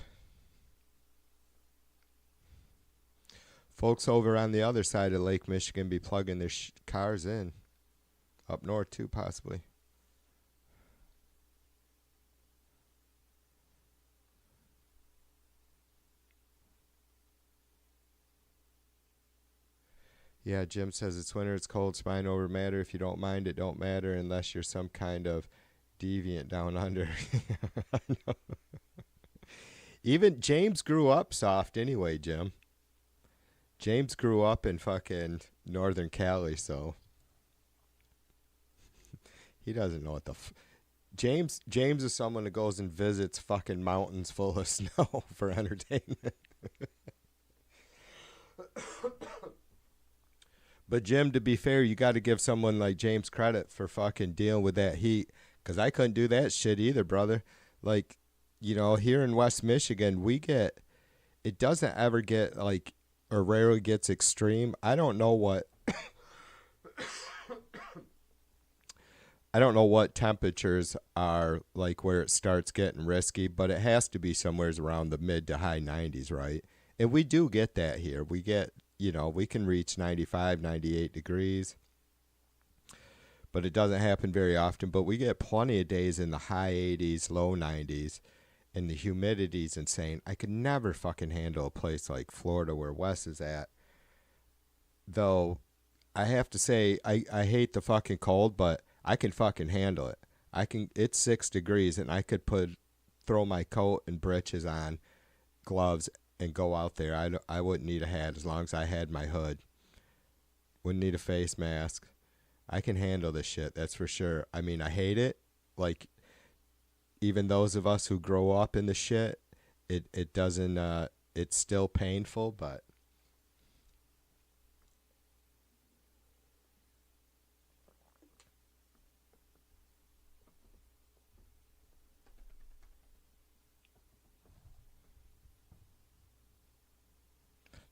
Folks over on the other side of Lake Michigan be plugging their cars in. Up north too, possibly. Yeah, Jim says it's winter, it's cold, it's mind over matter. If you don't mind, it don't matter unless you're some kind of deviant down under. I know. Even James grew up soft anyway, Jim. James grew up in fucking Northern Cali, so he doesn't know what the James is someone that goes and visits fucking mountains full of snow for entertainment. But Jim, to be fair, you got to give someone like James credit for fucking dealing with that heat, because I couldn't do that shit either, brother. Like, you know, here in West Michigan, it doesn't ever get like, or rarely gets extreme. I don't know what temperatures are like where it starts getting risky, but it has to be somewhere around the mid to high 90s, right? And we do get that here. We get, you know, we can reach 95, 98 degrees, but it doesn't happen very often. But we get plenty of days in the high 80s, low 90s, and the humidity's insane. I could never fucking handle a place like Florida where Wes is at. Though, I have to say, I hate the fucking cold, but I can fucking handle it. It's 6 degrees, and I could throw my coat and breeches on, gloves, and go out there. I wouldn't need a hat as long as I had my hood. Wouldn't need a face mask. I can handle this shit, that's for sure. I mean, I hate it. Like, even those of us who grow up in the shit, it doesn't it's still painful, but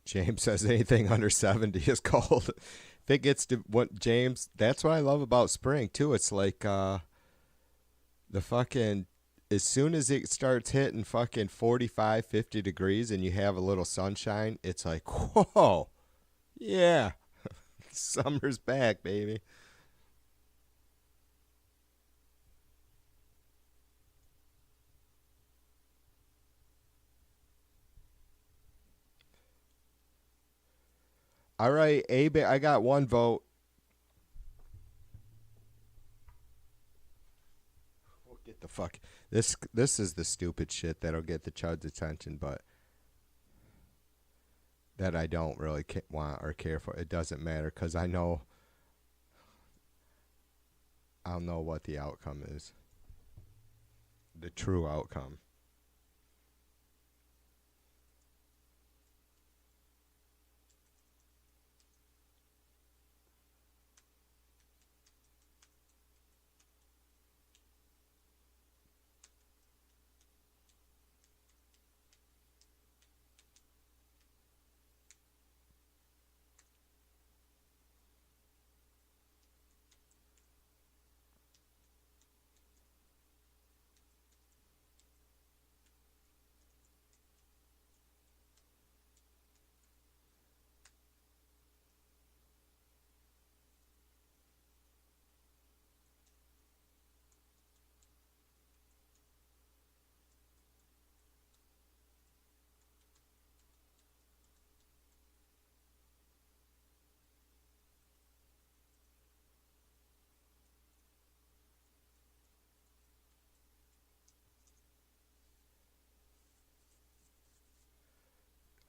James says anything under 70 is cold. If it gets to what James, that's what I love about spring too. It's like the fucking, as soon as it starts hitting fucking 45, 50 degrees and you have a little sunshine, it's like, whoa, yeah, summer's back, baby. All right, Abe, I got one vote. We'll get the fuck. This is the stupid shit that'll get the Chud's attention, but that I don't really want or care for. It doesn't matter because I'll know what the outcome is. The true outcome.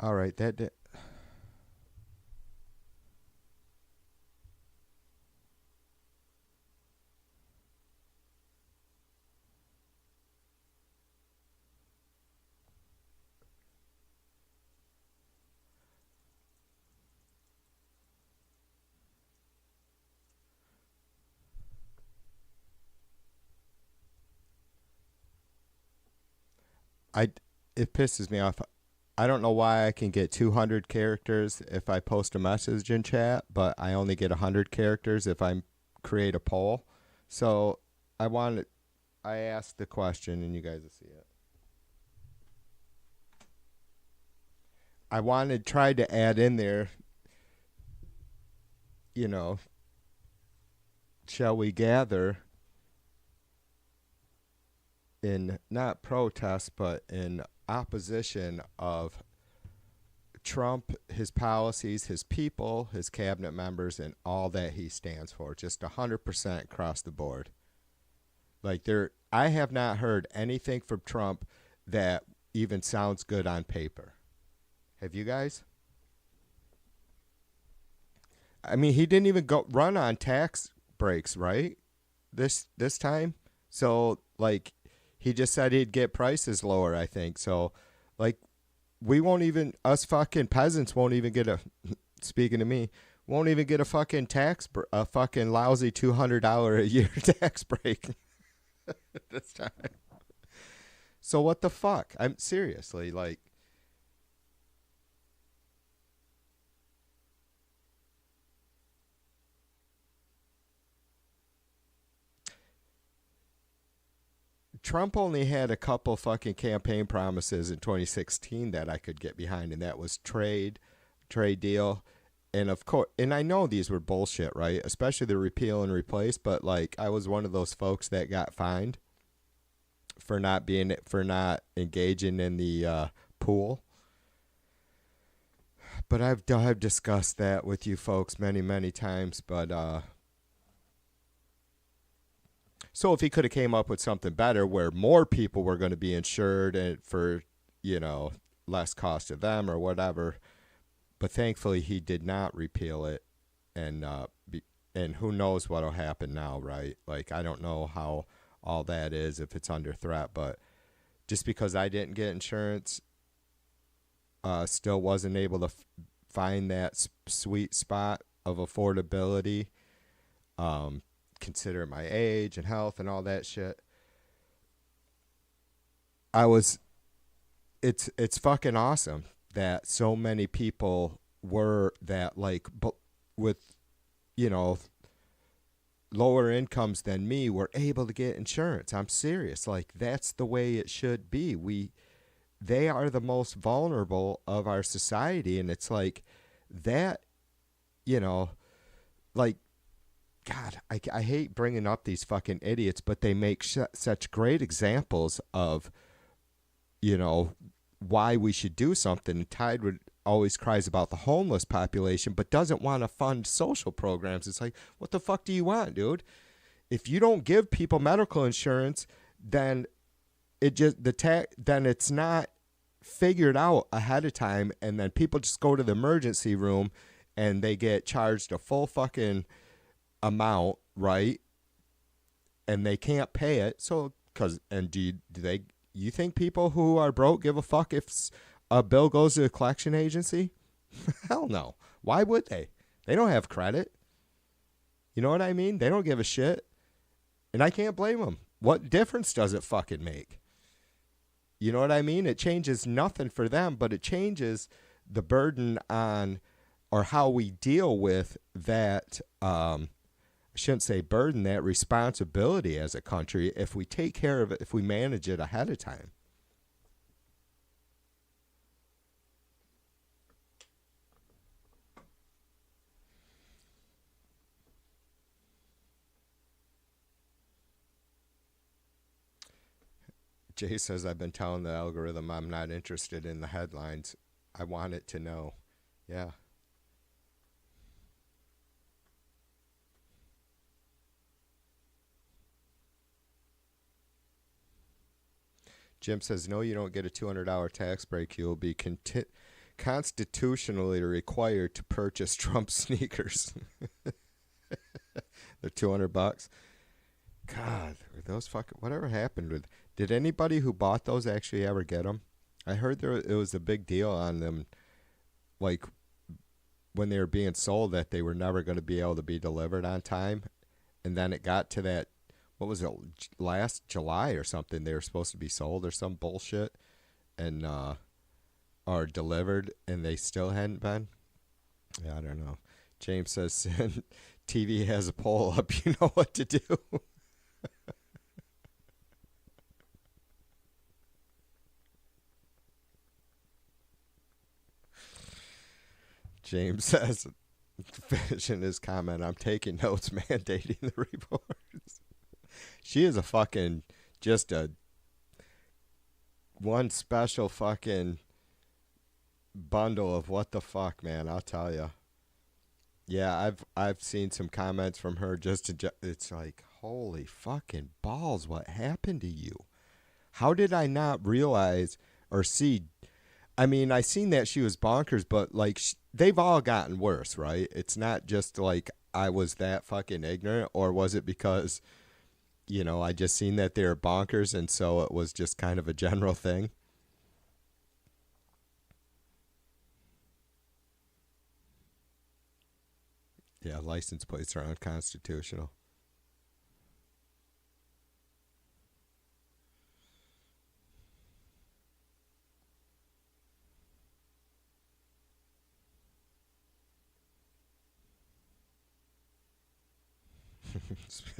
All right, I it pisses me off. I don't know why I can get 200 characters if I post a message in chat, but I only get 100 characters if I create a poll. So I asked the question, and you guys will see it. I tried to add in there, you know, shall we gather in not protest, but in opposition of Trump, his policies, his people, his cabinet members, and all that he stands for. Just 100% across the board. Like I have not heard anything from Trump that even sounds good on paper. Have you guys? I mean, he didn't even run on tax breaks, right? This time. So like, he just said he'd get prices lower, I think. So, like, we won't even, us fucking peasants won't even get speaking to me, won't even get a fucking a fucking lousy $200 a year tax break this time. So what the fuck? I'm seriously, like, Trump only had a couple fucking campaign promises in 2016 that I could get behind, and that was trade deal. And of course, and I know these were bullshit, right? Especially the repeal and replace, but like I was one of those folks that got fined for not engaging in the pool. But I've discussed that with you folks many times, but so if he could have came up with something better where more people were going to be insured and for, less cost to them or whatever, but thankfully he did not repeal it, and who knows what'll happen now, right? Like I don't know how all that is if it's under threat, but just because I didn't get insurance still wasn't able to find that sweet spot of affordability. Consider my age and health and all that shit. It's fucking awesome that so many people were that, like, with, you know, lower incomes than me were able to get insurance. I'm serious. Like, that's the way it should be. They are the most vulnerable of our society. And it's like that, you know, like, God, I hate bringing up these fucking idiots, but they make such great examples of, you know, why we should do something. And Tidewood always cries about the homeless population, but doesn't want to fund social programs. It's like, what the fuck do you want, dude? If you don't give people medical insurance, then then it's not figured out ahead of time, and then people just go to the emergency room and they get charged a full fucking amount, right? And they can't pay it. So, you think people who are broke give a fuck if a bill goes to a collection agency? Hell no. Why would they? They don't have credit. You know what I mean? They don't give a shit. And I can't blame them. What difference does it fucking make? You know what I mean? It changes nothing for them, but it changes the burden on, or how we deal with that, I shouldn't say burden, that responsibility as a country, if we take care of it, if we manage it ahead of time. Jay says, I've been telling the algorithm I'm not interested in the headlines. I want it to know. Yeah. Jim says, no, you don't get a $200 tax break. You'll be constitutionally required to purchase Trump sneakers. They're $200. God, those fucking, whatever happened with, did anybody who bought those actually ever get them? I heard it was a big deal on them, like when they were being sold, that they were never going to be able to be delivered on time. And then it got to that, what was it, last July or something, they were supposed to be sold or some bullshit, and are delivered, and they still hadn't been. Yeah, I don't know. James says, TV has a poll up, you know what to do. James says, finishing his comment, I'm taking notes, mandating the reports. She is a fucking, just a one special fucking bundle of what the fuck, man, I'll tell you. Yeah, I've seen some comments from her, it's like, holy fucking balls, what happened to you? How did I not realize or see? I mean, I seen that she was bonkers, but like they've all gotten worse, right? It's not just like I was that fucking ignorant, or was it because, you know, I just seen that they were bonkers, and so it was just kind of a general thing? Yeah, license plates are unconstitutional.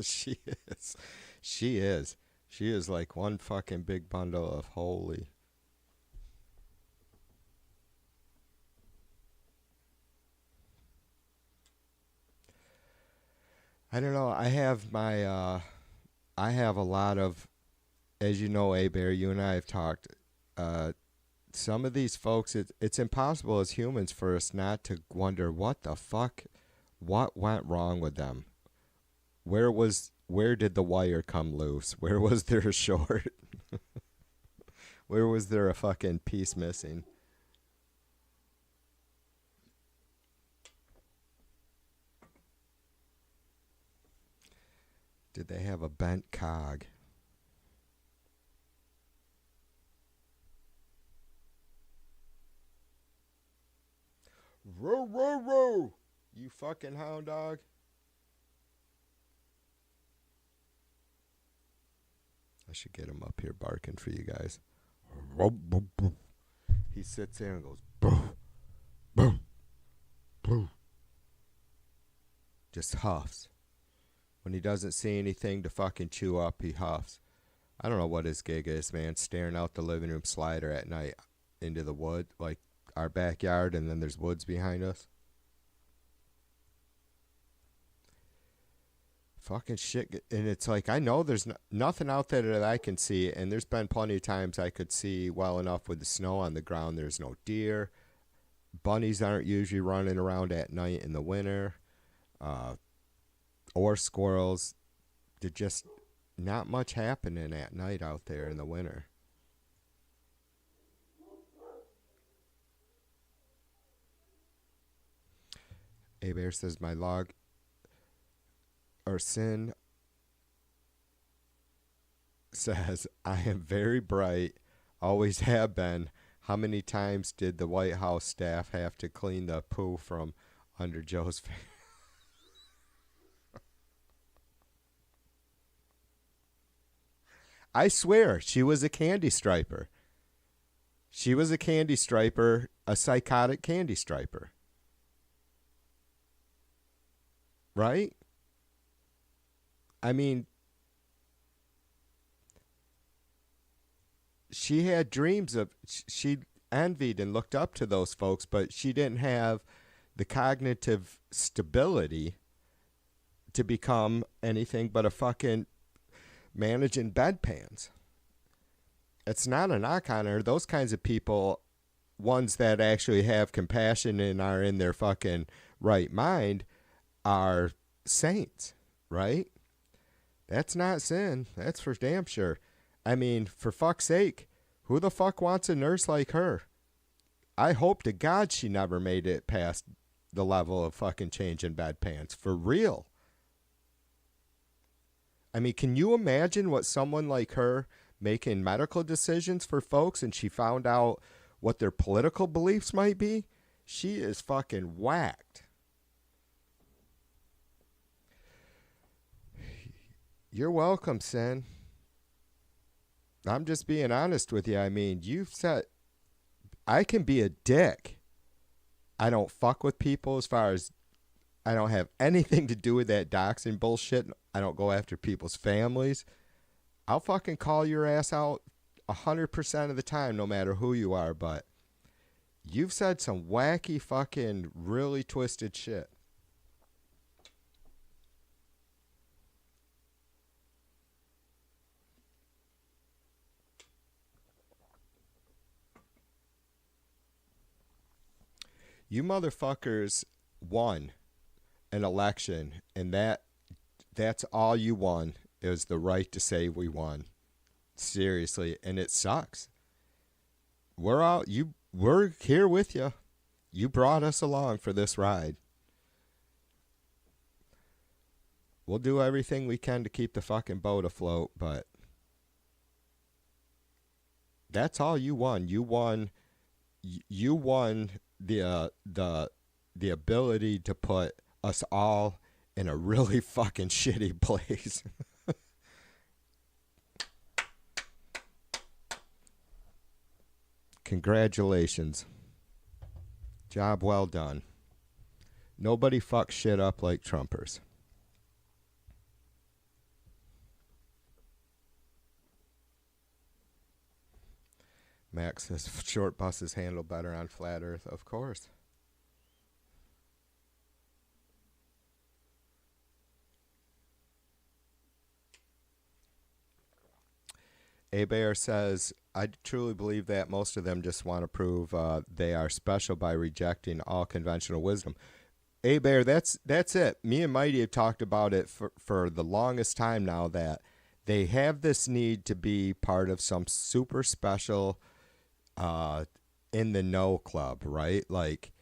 She is. She is. She is like one fucking big bundle of holy. I don't know. I have a lot of, as you know, A Bear, you and I have talked. Uh, some of these folks, it's impossible as humans for us not to wonder what the fuck, what went wrong with them. Where did the wire come loose? Where was there a short? Where was there a fucking piece missing? Did they have a bent cog? Row, row, row. You fucking hound dog. I should get him up here barking for you guys. He sits there and goes, boom, boom, boom. Just huffs. When he doesn't see anything to fucking chew up, he huffs. I don't know what his gig is, man. Staring out the living room slider at night into the wood, like our backyard, and then there's woods behind us. Fucking shit. And it's like, I know there's nothing out there that I can see, and there's been plenty of times I could see well enough with the snow on the ground. There's no deer. Bunnies aren't usually running around at night in the winter. Or squirrels. There's just not much happening at night out there in the winter. A-Bear says, my log or sin says, I am very bright, always have been. How many times did the White House staff have to clean the poo from under Joe's face? I swear, she was a candy striper. She was a candy striper, a psychotic candy striper. Right? I mean, she had dreams of, she envied and looked up to those folks, but she didn't have the cognitive stability to become anything but a fucking managing bedpans. It's not a knock on her. Those kinds of people, ones that actually have compassion and are in their fucking right mind, are saints, right? That's not sin. That's for damn sure. I mean, for fuck's sake, who the fuck wants a nurse like her? I hope to God she never made it past the level of fucking changing bedpans. For real. I mean, can you imagine what someone like her making medical decisions for folks and she found out what their political beliefs might be? She is fucking whacked. You're welcome, Sin. I'm just being honest with you. I mean, you've said I can be a dick. I don't fuck with people as far as I don't have anything to do with that doxing bullshit. I don't go after people's families. I'll fucking call your ass out 100% of the time, no matter who you are. But you've said some wacky fucking really twisted shit. You motherfuckers won an election, and that's all you won is the right to say we won. Seriously, and it sucks. We're here with you. You brought us along for this ride. We'll do everything we can to keep the fucking boat afloat, but that's all you won. You won the ability to put us all in a really fucking shitty place. Congratulations. Job well done. Nobody fucks shit up like Trumpers. Max says short buses handle better on flat earth. Of course. A-Bear says, I truly believe that most of them just want to prove they are special by rejecting all conventional wisdom. A-Bear, that's it. Me and Mighty have talked about it for the longest time now, that they have this need to be part of some super special in the know club, right? Like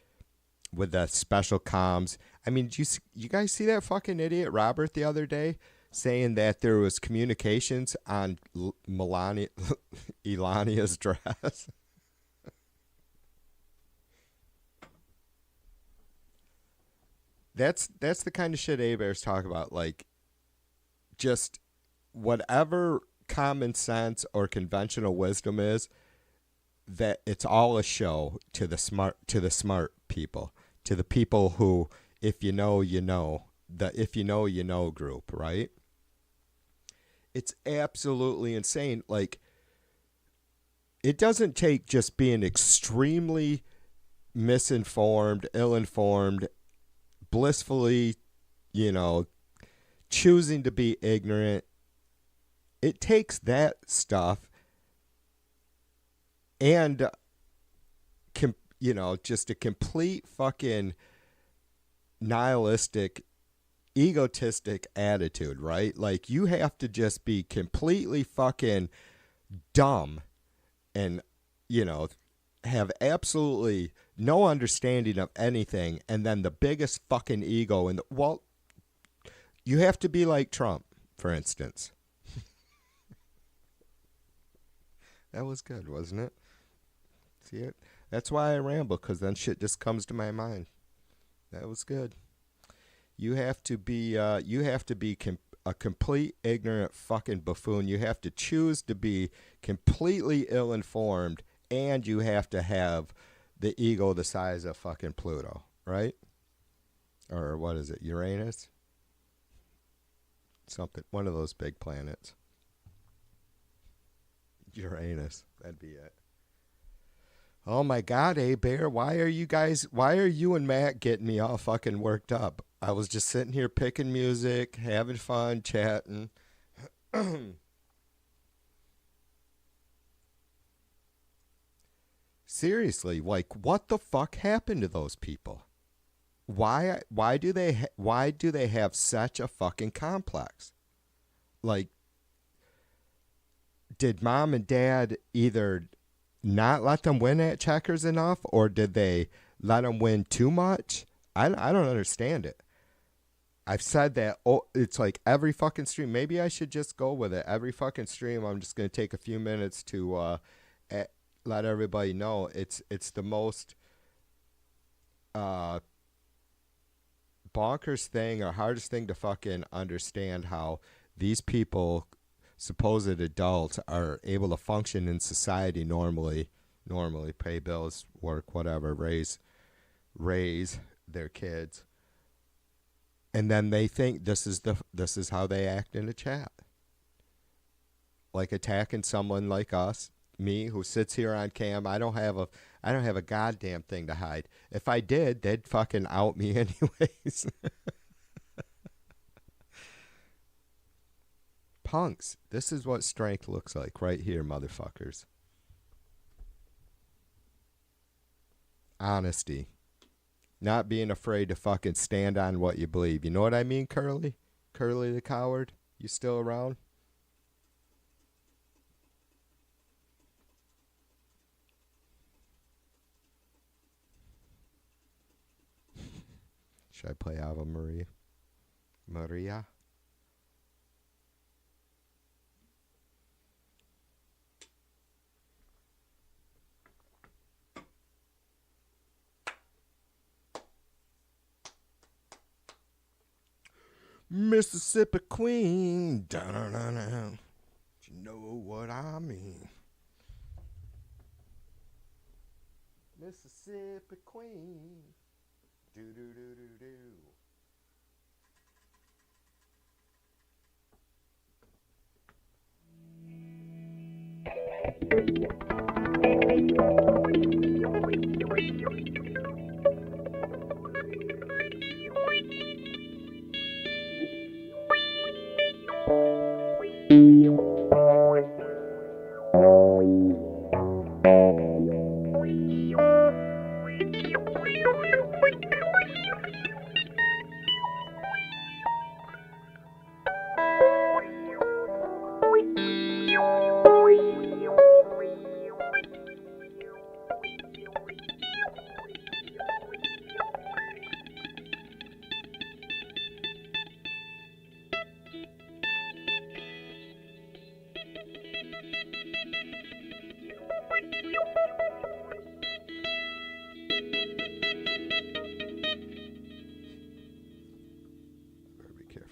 with the special comms. I mean, did you guys see that fucking idiot Robert the other day saying that there was communications on Elania's dress? That's the kind of shit A-Bears talk about. Like, just whatever common sense or conventional wisdom is, that it's all a show to the smart people, to the people who, if you know, you know, the if you know, you know group, right? It's absolutely insane. Like, it doesn't take just being extremely misinformed, ill-informed, blissfully, choosing to be ignorant. It takes that stuff and, just a complete fucking nihilistic, egotistic attitude, right? Like, you have to just be completely fucking dumb and, have absolutely no understanding of anything, and then the biggest fucking ego in the... Well, you have to be like Trump, for instance. That was good, wasn't it? See it? That's why I ramble, because then shit just comes to my mind. That was good. You have to be a complete ignorant fucking buffoon. You have to choose to be completely ill-informed, and you have to have the ego the size of fucking Pluto, right? Or what is it, Uranus? Something, one of those big planets. Uranus, that'd be it. Oh my God, A-Bear, why are you and Matt getting me all fucking worked up? I was just sitting here picking music, having fun, chatting. Seriously, like, what the fuck happened to those people? Why do they have such a fucking complex? Like, did mom and dad either not let them win at checkers enough, or did they let them win too much? I don't understand it. I've said that, it's like every fucking stream. Maybe I should just go with it. Every fucking stream, I'm just going to take a few minutes to let everybody know it's the most bonkers thing, or hardest thing to fucking understand, how these people, supposed adults, are able to function in society normally, pay bills, work, whatever, raise their kids, and then they think this is how they act in a chat, like attacking someone like us, me, who sits here on cam. I don't have a goddamn thing to hide. If I did, they'd fucking out me anyways. Punks, this is what strength looks like right here, motherfuckers. Honesty. Not being afraid to fucking stand on what you believe. You know what I mean, Curly? Curly the coward? You still around? Should I play Ave Maria? Maria? Mississippi Queen. Da-da-da-da. You know what I mean. Mississippi Queen. Do-do-do-do-do.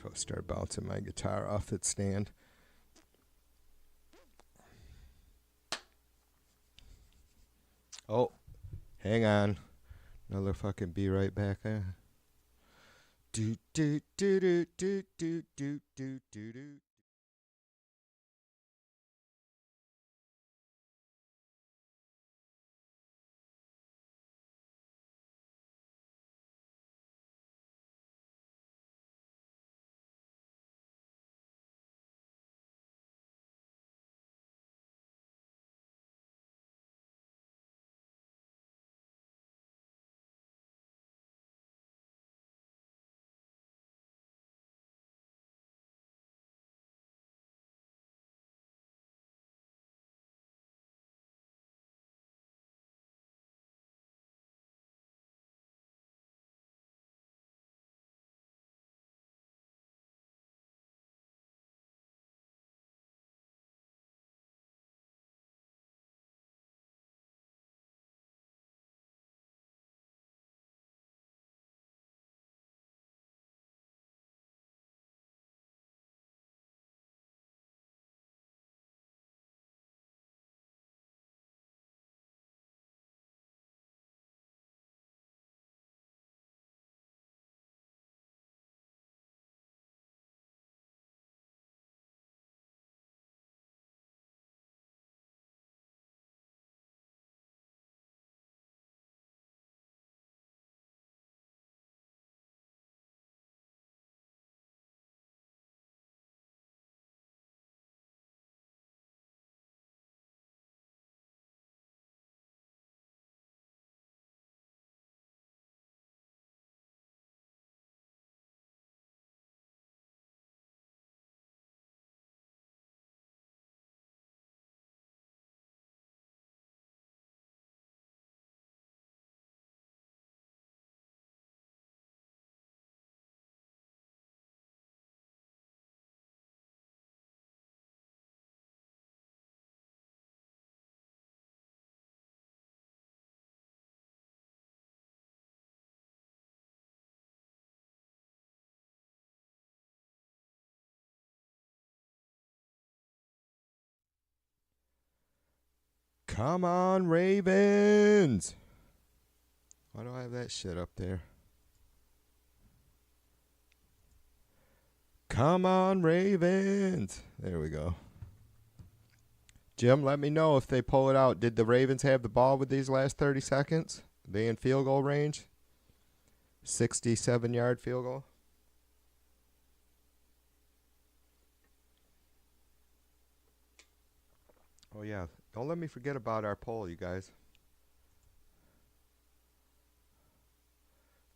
Go start bouncing my guitar off its stand. Oh, hang on. Another fucking be right back. Do do do do do do do do do do. Come on, Ravens! Why do I have that shit up there? Come on, Ravens! There we go. Jim, let me know if they pull it out. Did the Ravens have the ball with these last 30 seconds? Are they in field goal range? 67-yard field goal. Oh, yeah. Don't let me forget about our poll, you guys.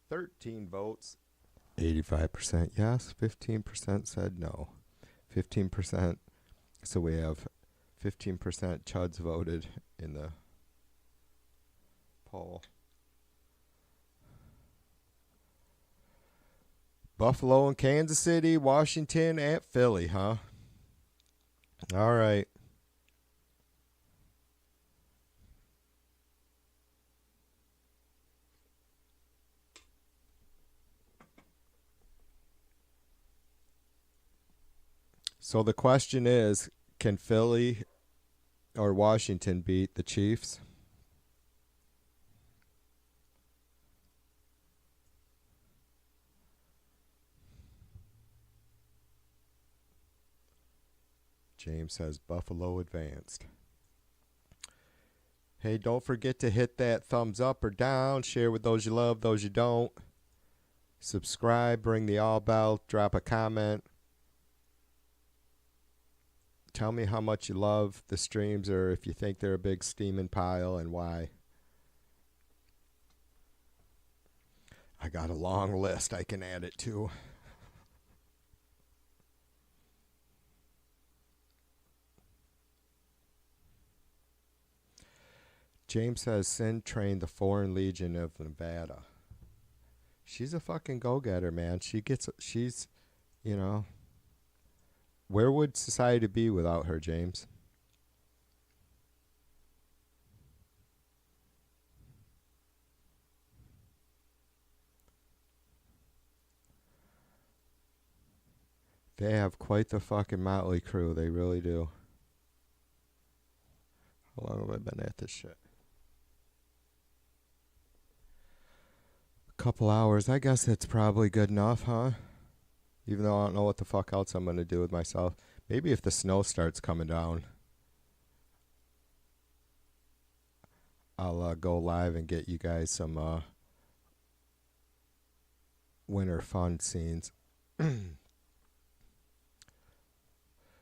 13 votes. 85% yes. 15% said no. 15%. So we have 15% chuds voted in the poll. Buffalo and Kansas City, Washington at Philly, huh? All right. So the question is, can Philly or Washington beat the Chiefs? James says Buffalo advanced. Hey, don't forget to hit that thumbs up or down. Share with those you love, those you don't. Subscribe, ring the all bell, drop a comment. Tell me how much you love the streams or if you think they're a big steaming pile and why. I got a long list I can add it to. James says Sin trained the Foreign Legion of Nevada. She's a fucking go-getter, man. She's, you know, where would society be without her, James? They have quite the fucking motley crew. They really do. How long have I been at this shit? A couple hours. I guess that's probably good enough, huh? Even though I don't know what the fuck else I'm going to do with myself. Maybe if the snow starts coming down, I'll go live and get you guys some winter fun scenes.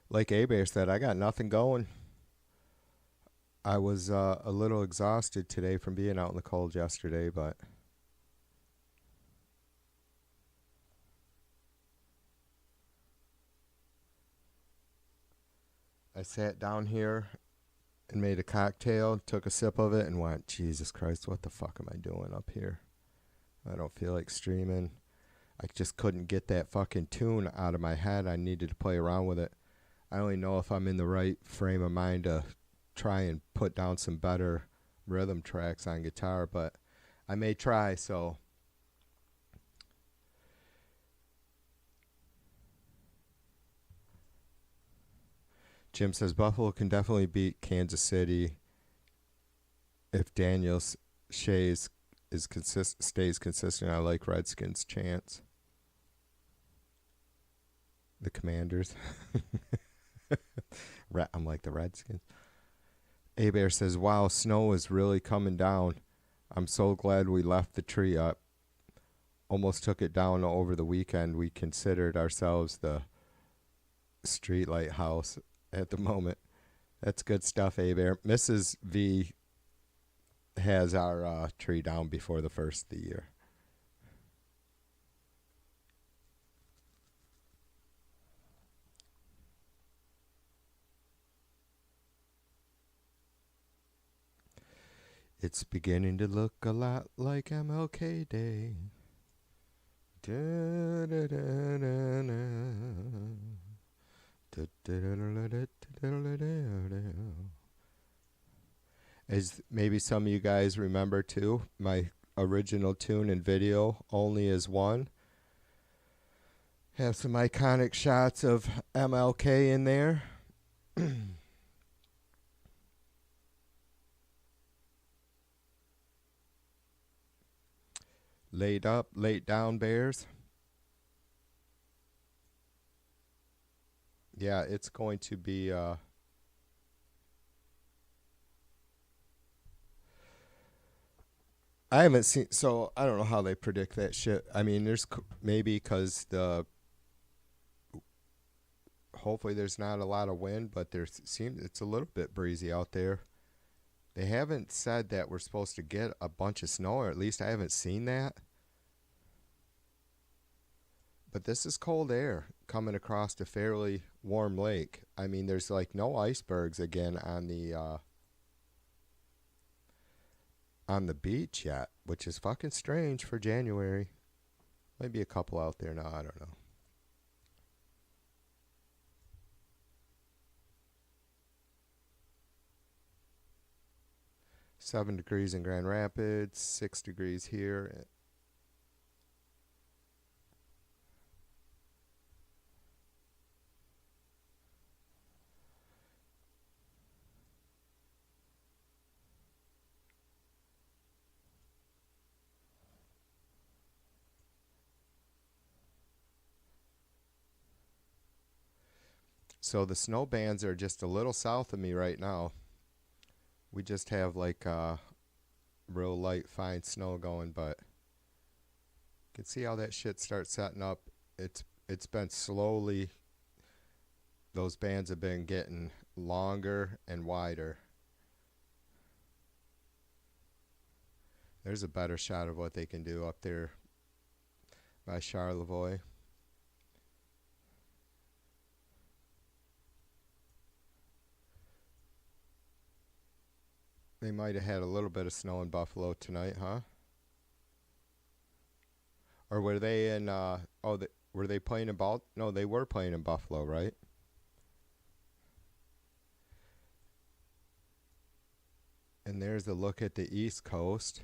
Like A-Bear said, I got nothing going. I was a little exhausted today from being out in the cold yesterday, but I sat down here and made a cocktail, took a sip of it, and went, Jesus Christ, what the fuck am I doing up here? I don't feel like streaming. I just couldn't get that fucking tune out of my head. I needed to play around with it. I only know if I'm in the right frame of mind to try and put down some better rhythm tracks on guitar, but I may try, so Jim says Buffalo can definitely beat Kansas City if Daniel Shays stays consistent. I like Redskins' chance. The Commanders. I'm like the Redskins. A-Bear says, wow, snow is really coming down. I'm so glad we left the tree up. Almost took it down over the weekend. We considered ourselves the streetlight house at the moment. That's good stuff, A-Bear. Mrs. V has our tree down before the first of the year. It's beginning to look a lot like MLK Day. As maybe some of you guys remember too, my original tune and video, Only As One, have some iconic shots of MLK in there. Laid up, laid down, Bears. Yeah, it's going to be I haven't seen, so I don't know how they predict that shit. I mean, there's maybe because hopefully there's not a lot of wind, but it's a little bit breezy out there. They haven't said that we're supposed to get a bunch of snow, or at least I haven't seen that. But this is cold air coming across a fairly warm lake. I mean, there's like no icebergs again on the beach yet, which is fucking strange for January. Maybe a couple out there now, I don't know. $7 degrees in Grand Rapids, 6 degrees here. So the snow bands are just a little south of me right now. We just have like real light, fine snow going, but you can see how that shit starts setting up. It's been slowly, those bands have been getting longer and wider. There's a better shot of what they can do up there by Charlevoix. They might have had a little bit of snow in Buffalo tonight, huh? Or were they in, were they playing in no, they were playing in Buffalo, right? And there's a look at the East Coast.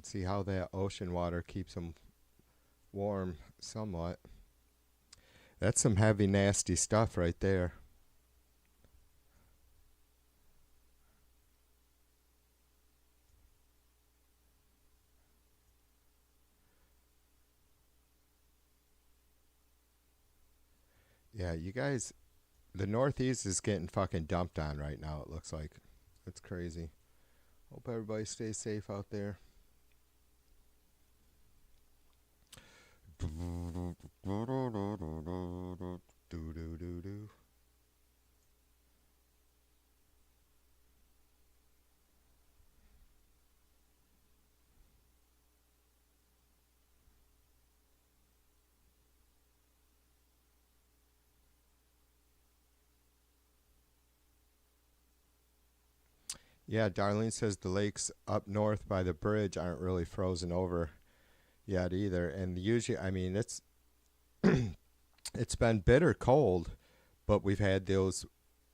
and see how that ocean water keeps them warm somewhat. That's some heavy, nasty stuff right there. Yeah, you guys, the Northeast is getting fucking dumped on right now, it looks like. It's crazy. Hope everybody stays safe out there. Yeah, Darlene says the lakes up north by the bridge aren't really frozen over yet either. And usually, I mean, it's been bitter cold, but we've had those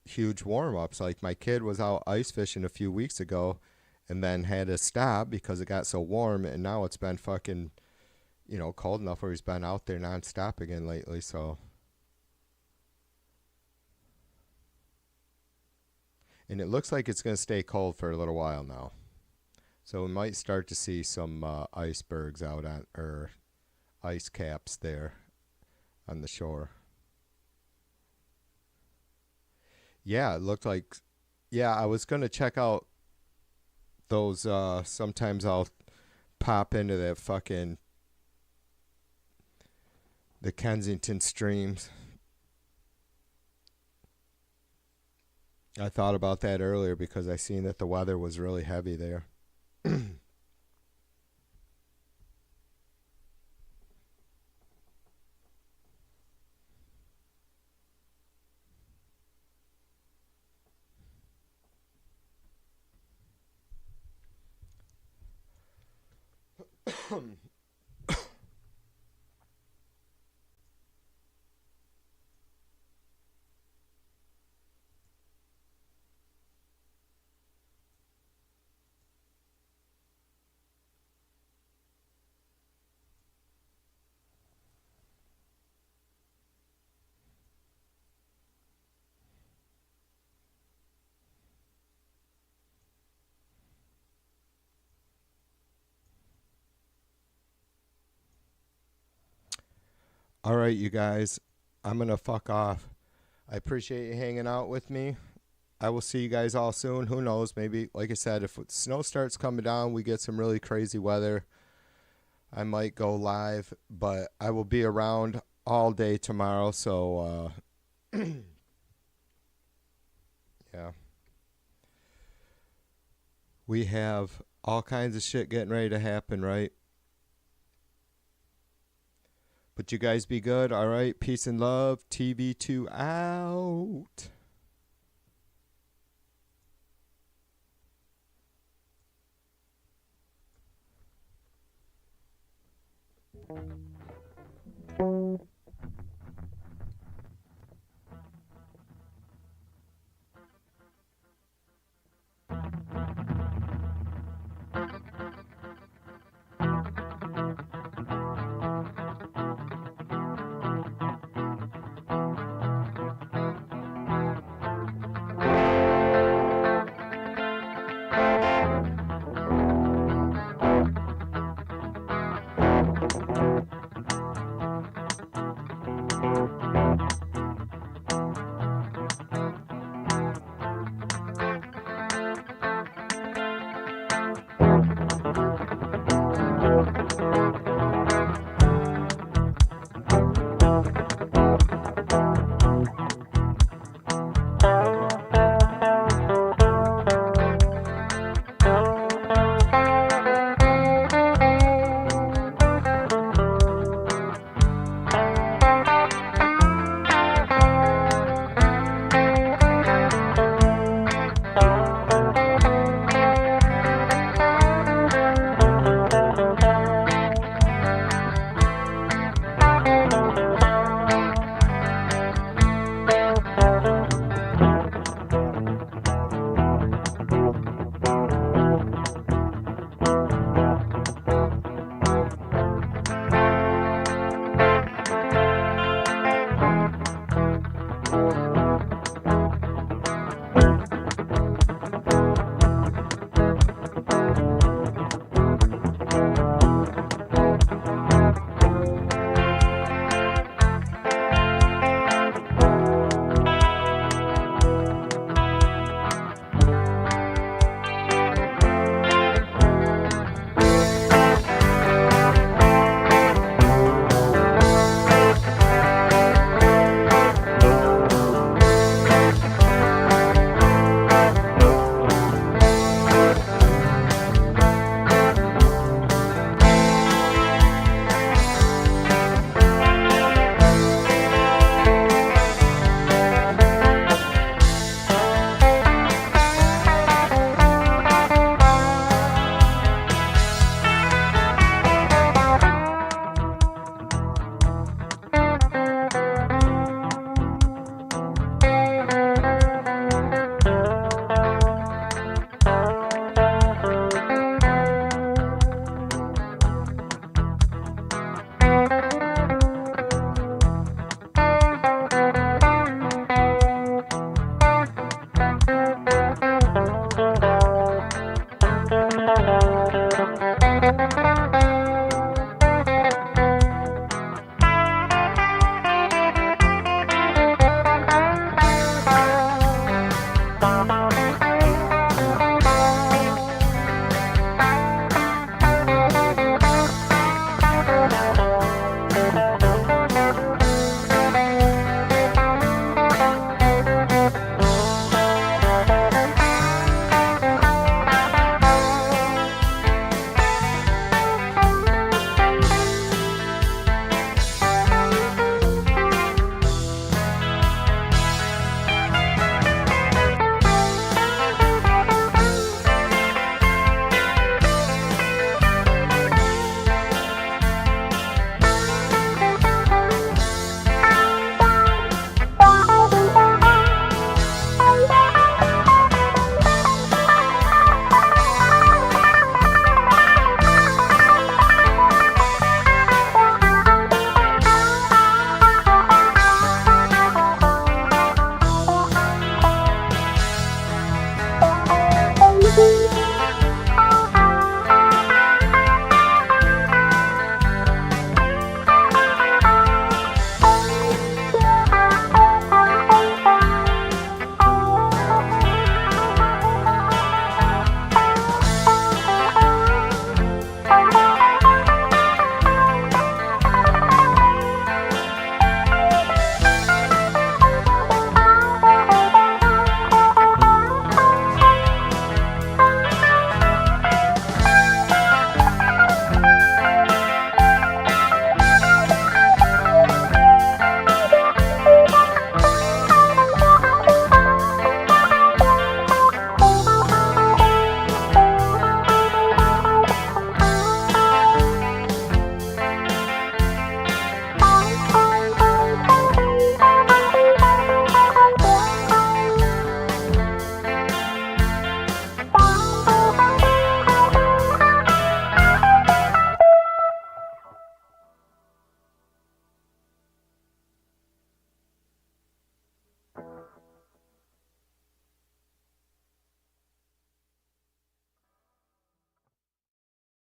huge warm ups. Like my kid was out ice fishing a few weeks ago and then had to stop because it got so warm, and now it's been fucking, cold enough where he's been out there nonstop again lately, so. And it looks like it's going to stay cold for a little while now. So we might start to see some icebergs out on, or ice caps there on the shore. Yeah, it looked like, yeah, I was going to check out those, sometimes I'll pop into that fucking, the Kensington streams. I thought about that earlier because I seen that the weather was really heavy there. All right, you guys, I'm going to fuck off. I appreciate you hanging out with me. I will see you guys all soon. Who knows? Maybe, like I said, if snow starts coming down, we get some really crazy weather, I might go live, but I will be around all day tomorrow, so, yeah. We have all kinds of shit getting ready to happen, right? But you guys be good, all right? Peace and love. TV2 out. Bye.